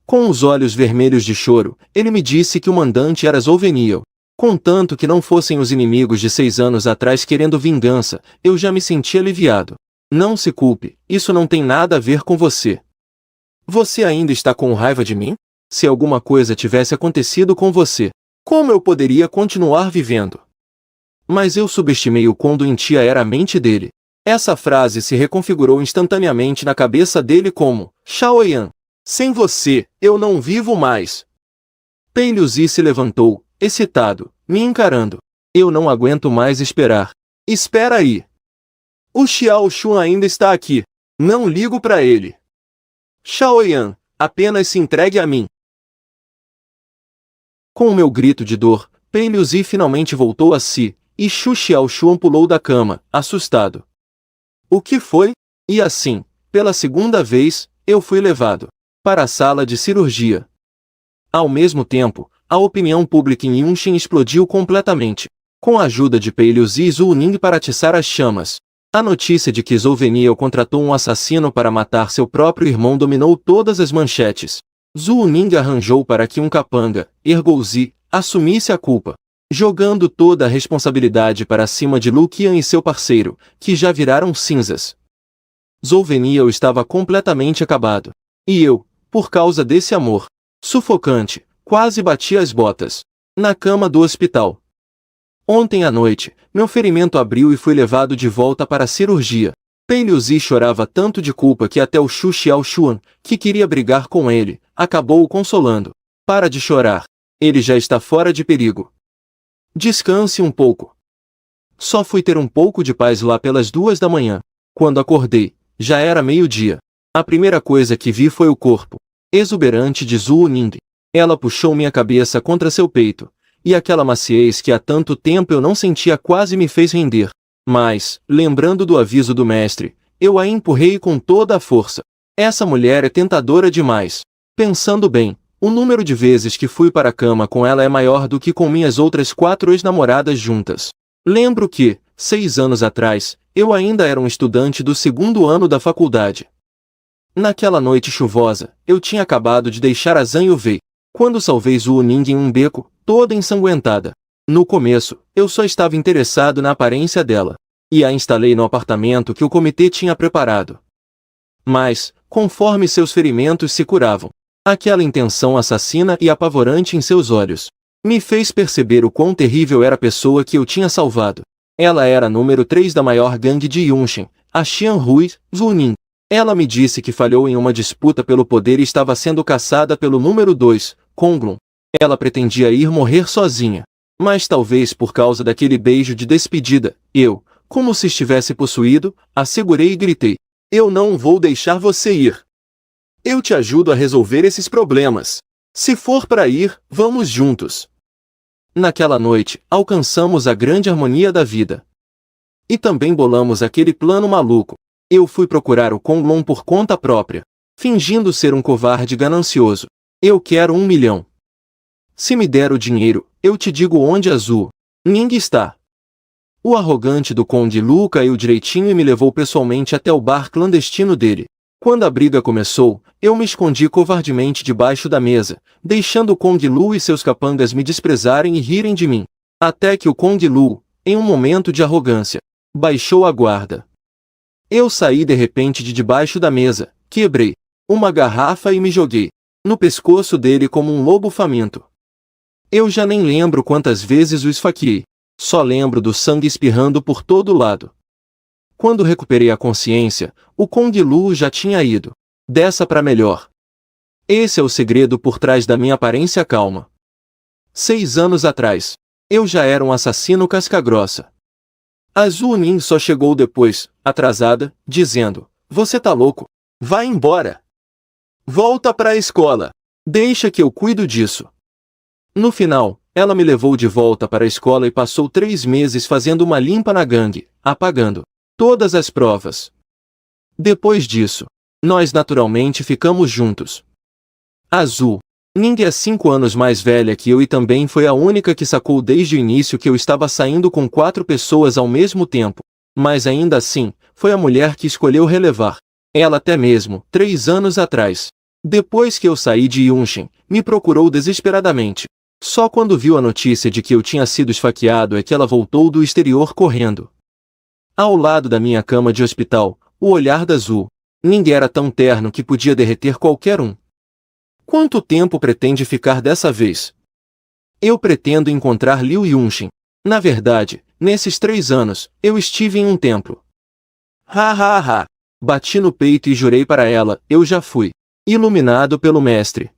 Com os olhos vermelhos de choro, ele me disse que o mandante era Zhou Veniel. Contanto que não fossem os inimigos de 6 anos atrás querendo vingança, eu já me senti aliviado. Não se culpe, isso não tem nada a ver com você. Você ainda está com raiva de mim? Se alguma coisa tivesse acontecido com você, como eu poderia continuar vivendo? Mas eu subestimei o quão doentia era a mente dele. Essa frase se reconfigurou instantaneamente na cabeça dele como, Shaoyan, sem você, eu não vivo mais. Pei-Liuzi se levantou, excitado, me encarando. Eu não aguento mais esperar. Espera aí. O Xiaoshuan ainda está aqui. Não ligo para ele. Shaoyan, apenas se entregue a mim. Com o meu grito de dor, Pei-Liuzi finalmente voltou a si, e Xu Xiaoshuan pulou da cama, assustado. O que foi? E assim, pela segunda vez, eu fui levado para a sala de cirurgia. Ao mesmo tempo, a opinião pública em Yunxin explodiu completamente. Com a ajuda de Pei-Liuzi e Zhu Ning para atiçar as chamas, a notícia de que Zhou Veniel contratou um assassino para matar seu próprio irmão dominou todas as manchetes. Zhu Ning arranjou para que um capanga, Ergouzi, assumisse a culpa, jogando toda a responsabilidade para cima de Lu Qian e seu parceiro, que já viraram cinzas. Zhou Veniel estava completamente acabado. E eu, por causa desse amor sufocante, quase bati as botas na cama do hospital. Ontem à noite, meu ferimento abriu e fui levado de volta para a cirurgia. Pei-Liuzi chorava tanto de culpa que até o Xu Xiaoshuan, que queria brigar com ele, acabou o consolando. Para de chorar. Ele já está fora de perigo. Descanse um pouco. Só fui ter um pouco de paz lá pelas 2 da manhã. Quando acordei, já era meio-dia. A primeira coisa que vi foi o corpo exuberante de Zhu Ning. Ela puxou minha cabeça contra seu peito, e aquela maciez que há tanto tempo eu não sentia quase me fez render. Mas, lembrando do aviso do mestre, eu a empurrei com toda a força. Essa mulher é tentadora demais. Pensando bem, o número de vezes que fui para a cama com ela é maior do que com minhas outras 4 ex-namoradas juntas. Lembro que, 6 anos atrás, eu ainda era um estudante do 2º ano da faculdade. Naquela noite chuvosa, eu tinha acabado de deixar a Zhang Youwei, quando salvei Zhu Ning em um beco, toda ensanguentada. No começo, eu só estava interessado na aparência dela. E a instalei no apartamento que o comitê tinha preparado. Mas, conforme seus ferimentos se curavam, aquela intenção assassina e apavorante em seus olhos me fez perceber o quão terrível era a pessoa que eu tinha salvado. Ela era a número 3 da maior gangue de Yunshin, a Xianhui Zunin. Ela me disse que falhou em uma disputa pelo poder e estava sendo caçada pelo número 2, Konglun. Ela pretendia ir morrer sozinha. Mas talvez por causa daquele beijo de despedida, eu, como se estivesse possuído, a segurei e gritei: "Eu não vou deixar você ir. Eu te ajudo a resolver esses problemas. Se for para ir, vamos juntos." Naquela noite, alcançamos a grande harmonia da vida. E também bolamos aquele plano maluco. Eu fui procurar o Konglun por conta própria, fingindo ser um covarde ganancioso. "Eu quero 1 milhão. Se me der o dinheiro, eu te digo onde Azul Ning está." O arrogante do Conde Lu caiu direitinho e me levou pessoalmente até o bar clandestino dele. Quando a briga começou, eu me escondi covardemente debaixo da mesa, deixando o Conde Lu e seus capangas me desprezarem e rirem de mim. Até que o Conde Lu, em um momento de arrogância, baixou a guarda. Eu saí de repente de debaixo da mesa, quebrei uma garrafa e me joguei no pescoço dele como um lobo faminto. Eu já nem lembro quantas vezes o esfaqueei. Só lembro do sangue espirrando por todo lado. Quando recuperei a consciência, o Conde Lu já tinha ido dessa para melhor. Esse é o segredo por trás da minha aparência calma. 6 anos atrás, eu já era um assassino casca-grossa. A Zunin só chegou depois, atrasada, dizendo: "Você tá louco? Vai embora. Volta para a escola. Deixa que eu cuido disso." No final, ela me levou de volta para a escola e passou 3 meses fazendo uma limpa na gangue, apagando todas as provas. Depois disso, nós naturalmente ficamos juntos. Azul Ning é 5 anos mais velha que eu e também foi a única que sacou desde o início que eu estava saindo com 4 pessoas ao mesmo tempo. Mas ainda assim, foi a mulher que escolheu relevar. Ela até mesmo, 3 anos atrás, depois que eu saí de Yunshin, me procurou desesperadamente. Só quando viu a notícia de que eu tinha sido esfaqueado é que ela voltou do exterior correndo. Ao lado da minha cama de hospital, o olhar da Azul Ning era tão terno que podia derreter qualquer um. Quanto tempo pretende ficar dessa vez? Eu pretendo encontrar Liu Yunshin. Na verdade, nesses 3 anos, eu estive em um templo. Ha ha ha! Bati no peito e jurei para ela: eu já fui iluminado pelo mestre.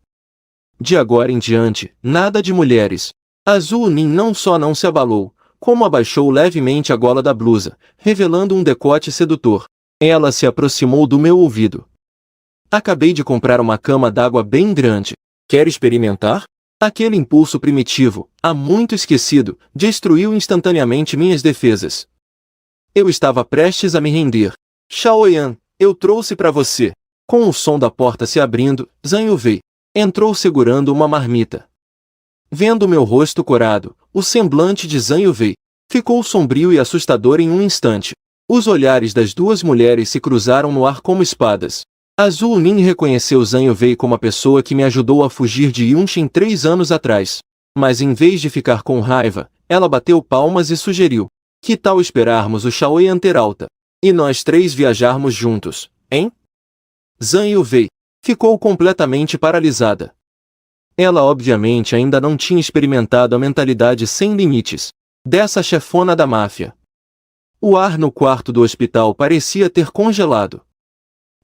De agora em diante, nada de mulheres. Azul Ning não só não se abalou, como abaixou levemente a gola da blusa, revelando um decote sedutor. Ela se aproximou do meu ouvido. Acabei de comprar uma cama d'água bem grande. Quer experimentar? Aquele impulso primitivo, há muito esquecido, destruiu instantaneamente minhas defesas. Eu estava prestes a me render. Shaoyan, eu trouxe para você. Com o som da porta se abrindo, Zhang Yufei entrou segurando uma marmita. Vendo meu rosto corado, o semblante de Zhang Yufei ficou sombrio e assustador em um instante. Os olhares das duas mulheres se cruzaram no ar como espadas. Azul Ning reconheceu Zhang Yufei como a pessoa que me ajudou a fugir de Yunshin 3 anos atrás. Mas em vez de ficar com raiva, ela bateu palmas e sugeriu: que tal esperarmos o Shaoyan ter alta? E nós 3 viajarmos juntos, hein? Zhang Yufei ficou completamente paralisada. Ela obviamente ainda não tinha experimentado a mentalidade sem limites dessa chefona da máfia. O ar no quarto do hospital parecia ter congelado.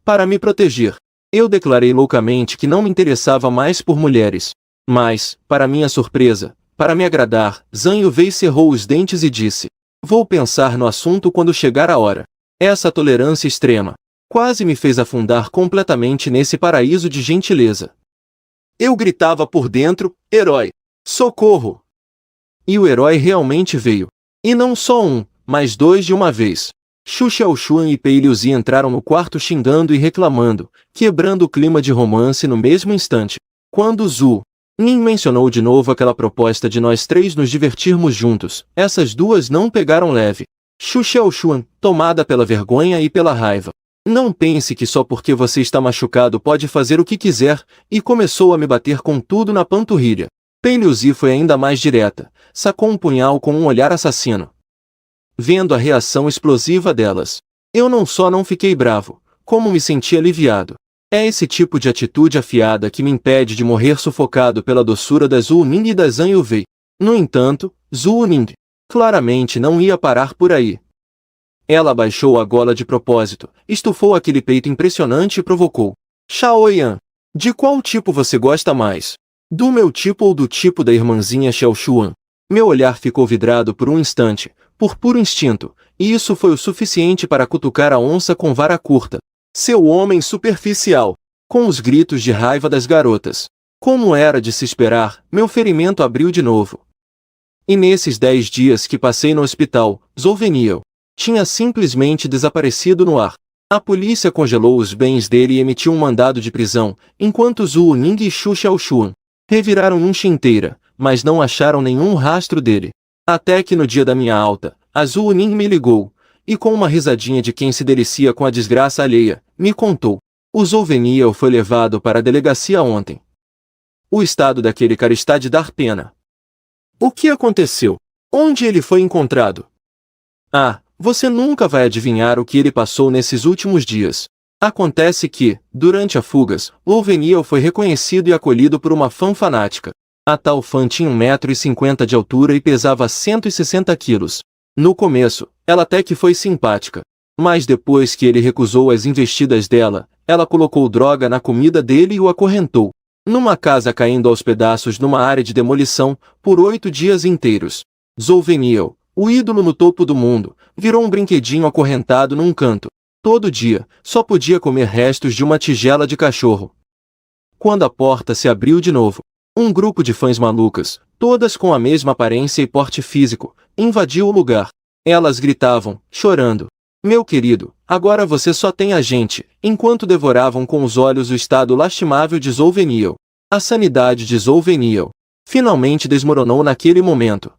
Para me proteger, eu declarei loucamente que não me interessava mais por mulheres. Mas, para minha surpresa, para me agradar, Zhang Yufei cerrou os dentes e disse: vou pensar no assunto quando chegar a hora. Essa tolerância extrema quase me fez afundar completamente nesse paraíso de gentileza. Eu gritava por dentro: herói! Socorro! E o herói realmente veio. E não só um, mas 2 de uma vez. Xu Xiaoshuan e Pei Liuzi entraram no quarto xingando e reclamando, quebrando o clima de romance no mesmo instante. Quando Zhu Ning mencionou de novo aquela proposta de nós 3 nos divertirmos juntos, essas duas não pegaram leve. Xu Xiaoshuan, tomada pela vergonha e pela raiva: não pense que só porque você está machucado pode fazer o que quiser, e começou a me bater com tudo na panturrilha. Pei Liuzi foi ainda mais direta, sacou um punhal com um olhar assassino. Vendo a reação explosiva delas, eu não só não fiquei bravo, como me senti aliviado. É esse tipo de atitude afiada que me impede de morrer sufocado pela doçura da Zhu Ning e da Zhang Yuvei. No entanto, Zhu Ning claramente não ia parar por aí. Ela abaixou a gola de propósito, estufou aquele peito impressionante e provocou. Xiaoyan, de qual tipo você gosta mais? Do meu tipo ou do tipo da irmãzinha Xiaoshuan? Meu olhar ficou vidrado por um instante, por puro instinto, e isso foi o suficiente para cutucar a onça com vara curta. Seu homem superficial! Com os gritos de raiva das garotas. Como era de se esperar, meu ferimento abriu de novo. E nesses 10 dias que passei no hospital, Zhou tinha simplesmente desaparecido no ar. A polícia congelou os bens dele e emitiu um mandado de prisão, enquanto Zhu Ning e Xu Xiaoshuan reviraram Nunxia inteira, mas não acharam nenhum rastro dele. Até que no dia da minha alta, a Zhu Ning me ligou, e com uma risadinha de quem se delicia com a desgraça alheia, me contou. O Zhou foi levado para a delegacia ontem. O estado daquele cara está de dar pena. O que aconteceu? Onde ele foi encontrado? Ah, você nunca vai adivinhar o que ele passou nesses últimos dias. Acontece que, durante a fugas, Zhou foi reconhecido e acolhido por uma fã fanática. A tal fã tinha 1,50 m de altura e pesava 160 quilos. No começo, ela até que foi simpática. Mas depois que ele recusou as investidas dela, ela colocou droga na comida dele e o acorrentou. Numa casa caindo aos pedaços numa área de demolição, por 8 dias inteiros. Zhou, o ídolo no topo do mundo, virou um brinquedinho acorrentado num canto. Todo dia, só podia comer restos de uma tigela de cachorro. Quando a porta se abriu de novo, um grupo de fãs malucas, todas com a mesma aparência e porte físico, invadiu o lugar. Elas gritavam, chorando. Meu querido, agora você só tem a gente, enquanto devoravam com os olhos o estado lastimável de Zhou. A sanidade de Zhou finalmente desmoronou naquele momento.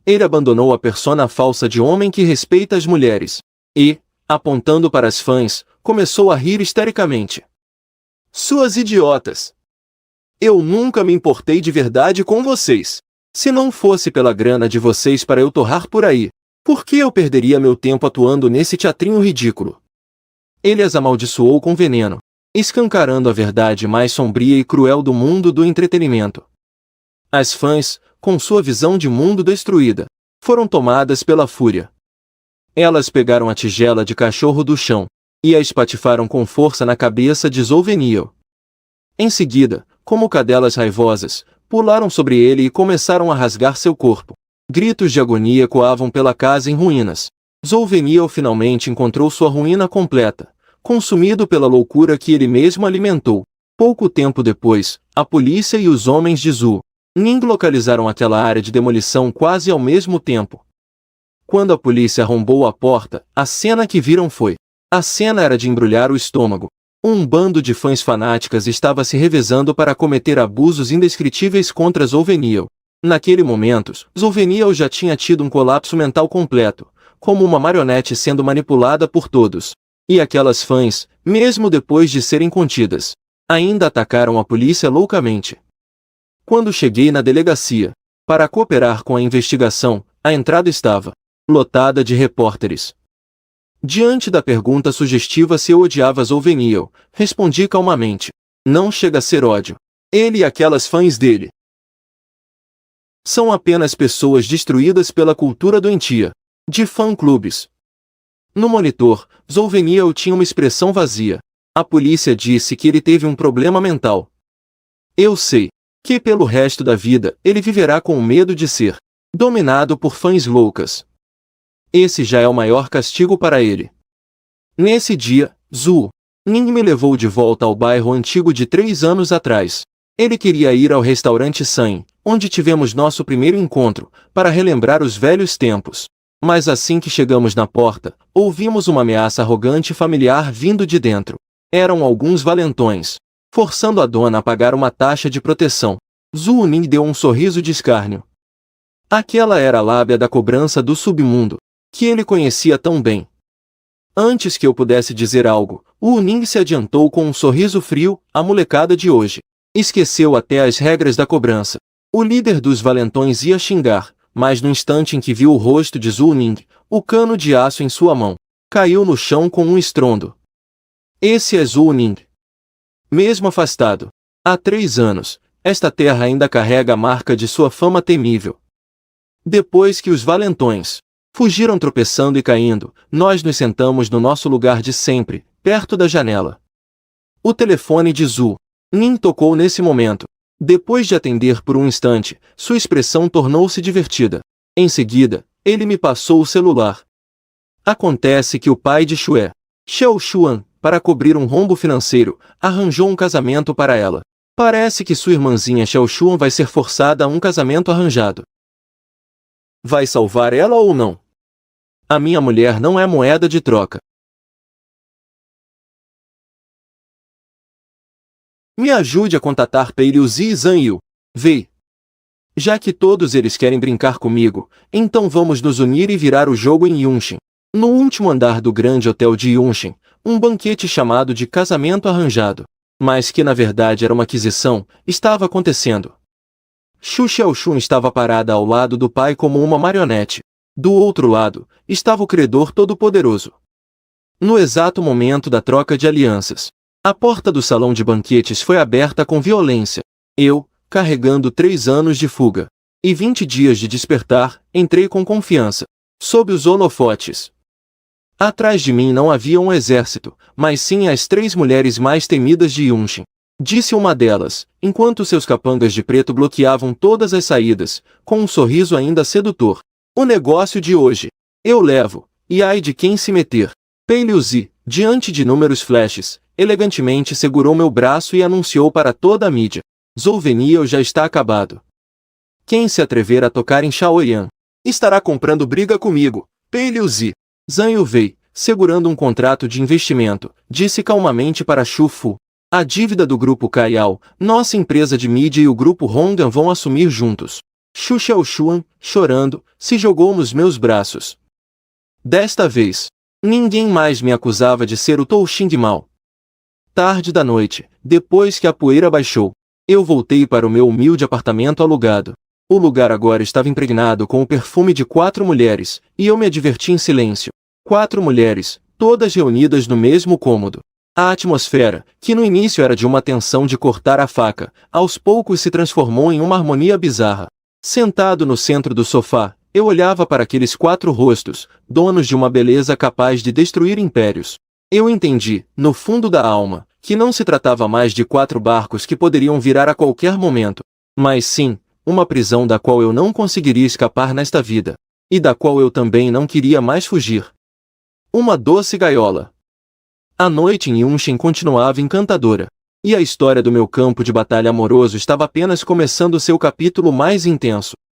Ele abandonou a persona falsa de homem que respeita as mulheres. E, apontando para as fãs, começou a rir histericamente. Suas idiotas! Eu nunca me importei de verdade com vocês. Se não fosse pela grana de vocês para eu torrar por aí, por que eu perderia meu tempo atuando nesse teatrinho ridículo? Ele as amaldiçoou com veneno, escancarando a verdade mais sombria e cruel do mundo do entretenimento. As fãs, com sua visão de mundo destruída, foram tomadas pela fúria. Elas pegaram a tigela de cachorro do chão e a espatifaram com força na cabeça de Zhou. Em seguida, como cadelas raivosas, pularam sobre ele e começaram a rasgar seu corpo. Gritos de agonia ecoavam pela casa em ruínas. Zhou finalmente encontrou sua ruína completa, consumido pela loucura que ele mesmo alimentou. Pouco tempo depois, a polícia e os homens de Zhu Ning localizaram aquela área de demolição quase ao mesmo tempo. Quando a polícia arrombou a porta, a cena que viram foi. A cena era de embrulhar o estômago. Um bando de fãs fanáticas estava se revezando para cometer abusos indescritíveis contra Zhou. Naquele momento, Zhou já tinha tido um colapso mental completo, como uma marionete sendo manipulada por todos. E aquelas fãs, mesmo depois de serem contidas, ainda atacaram a polícia loucamente. Quando cheguei na delegacia, para cooperar com a investigação, a entrada estava lotada de repórteres. Diante da pergunta sugestiva se eu odiava Zhou, respondi calmamente. Não chega a ser ódio. Ele e aquelas fãs dele são apenas pessoas destruídas pela cultura doentia, de fã-clubes. No monitor, Zhou tinha uma expressão vazia. A polícia disse que ele teve um problema mental. Eu sei que pelo resto da vida ele viverá com o medo de ser dominado por fãs loucas. Esse já é o maior castigo para ele. Nesse dia, Zhu Ning me levou de volta ao bairro antigo de 3 anos atrás. Ele queria ir ao restaurante San, onde tivemos nosso primeiro encontro, para relembrar os velhos tempos. Mas assim que chegamos na porta, ouvimos uma ameaça arrogante e familiar vindo de dentro. Eram alguns valentões, forçando a dona a pagar uma taxa de proteção. Zhu Ning deu um sorriso de escárnio. Aquela era a lábia da cobrança do submundo, que ele conhecia tão bem. Antes que eu pudesse dizer algo, Wu Ning se adiantou com um sorriso frio. A molecada de hoje esqueceu até as regras da cobrança. O líder dos valentões ia xingar, mas no instante em que viu o rosto de Zhou Ning, o cano de aço em sua mão, caiu no chão com um estrondo. Esse é Zhou Ning. Mesmo afastado, há 3 anos, esta terra ainda carrega a marca de sua fama temível. Depois que os valentões fugiram tropeçando e caindo, nós nos sentamos no nosso lugar de sempre, perto da janela. O telefone de Zhou Ning tocou nesse momento. Depois de atender por um instante, sua expressão tornou-se divertida. Em seguida, ele me passou o celular. Acontece que o pai de Xue, Xiao Xuan, para cobrir um rombo financeiro, arranjou um casamento para ela. Parece que sua irmãzinha Xiao Xuan vai ser forçada a um casamento arranjado. Vai salvar ela ou não? A minha mulher não é moeda de troca. Me ajude a contatar Pei Liuzi e Zhang Yu. Vê. Já que todos eles querem brincar comigo, então vamos nos unir e virar o jogo em Yunxin. No último andar do grande hotel de Yunxin, um banquete chamado de casamento arranjado, mas que na verdade era uma aquisição, estava acontecendo. Xu Xiaoxun estava parada ao lado do pai como uma marionete. Do outro lado, estava o credor todo-poderoso. No exato momento da troca de alianças, a porta do salão de banquetes foi aberta com violência. Eu, carregando 3 anos de fuga e 20 dias de despertar, entrei com confiança, sob os holofotes. Atrás de mim não havia um exército, mas sim as 3 mulheres mais temidas de Yunxin. Disse uma delas, enquanto seus capangas de preto bloqueavam todas as saídas, com um sorriso ainda sedutor. O negócio de hoje, eu levo, e ai de quem se meter. Pei Liuzi, diante de inúmeros flashes, elegantemente segurou meu braço e anunciou para toda a mídia. Zhou Veniyao já está acabado. Quem se atrever a tocar em Shaoyan, estará comprando briga comigo. Pei Liuzi. Zhang Yu Wei, segurando um contrato de investimento, disse calmamente para Xu Fu. A dívida do grupo Kaiao, nossa empresa de mídia e o grupo Hongdan vão assumir juntos. Xu Xiaoxuan, chorando, se jogou nos meus braços. Desta vez, ninguém mais me acusava de ser o Tou Xing mau. Tarde da noite, depois que a poeira baixou, eu voltei para o meu humilde apartamento alugado. O lugar agora estava impregnado com o perfume de 4 mulheres, e eu me diverti em silêncio. 4 mulheres, todas reunidas no mesmo cômodo. A atmosfera, que no início era de uma tensão de cortar a faca, aos poucos se transformou em uma harmonia bizarra. Sentado no centro do sofá, eu olhava para aqueles 4 rostos, donos de uma beleza capaz de destruir impérios. Eu entendi, no fundo da alma, que não se tratava mais de 4 barcos que poderiam virar a qualquer momento, mas sim, uma prisão da qual eu não conseguiria escapar nesta vida, e da qual eu também não queria mais fugir. Uma doce gaiola. A noite em Yunxin continuava encantadora, e a história do meu campo de batalha amoroso estava apenas começando seu capítulo mais intenso.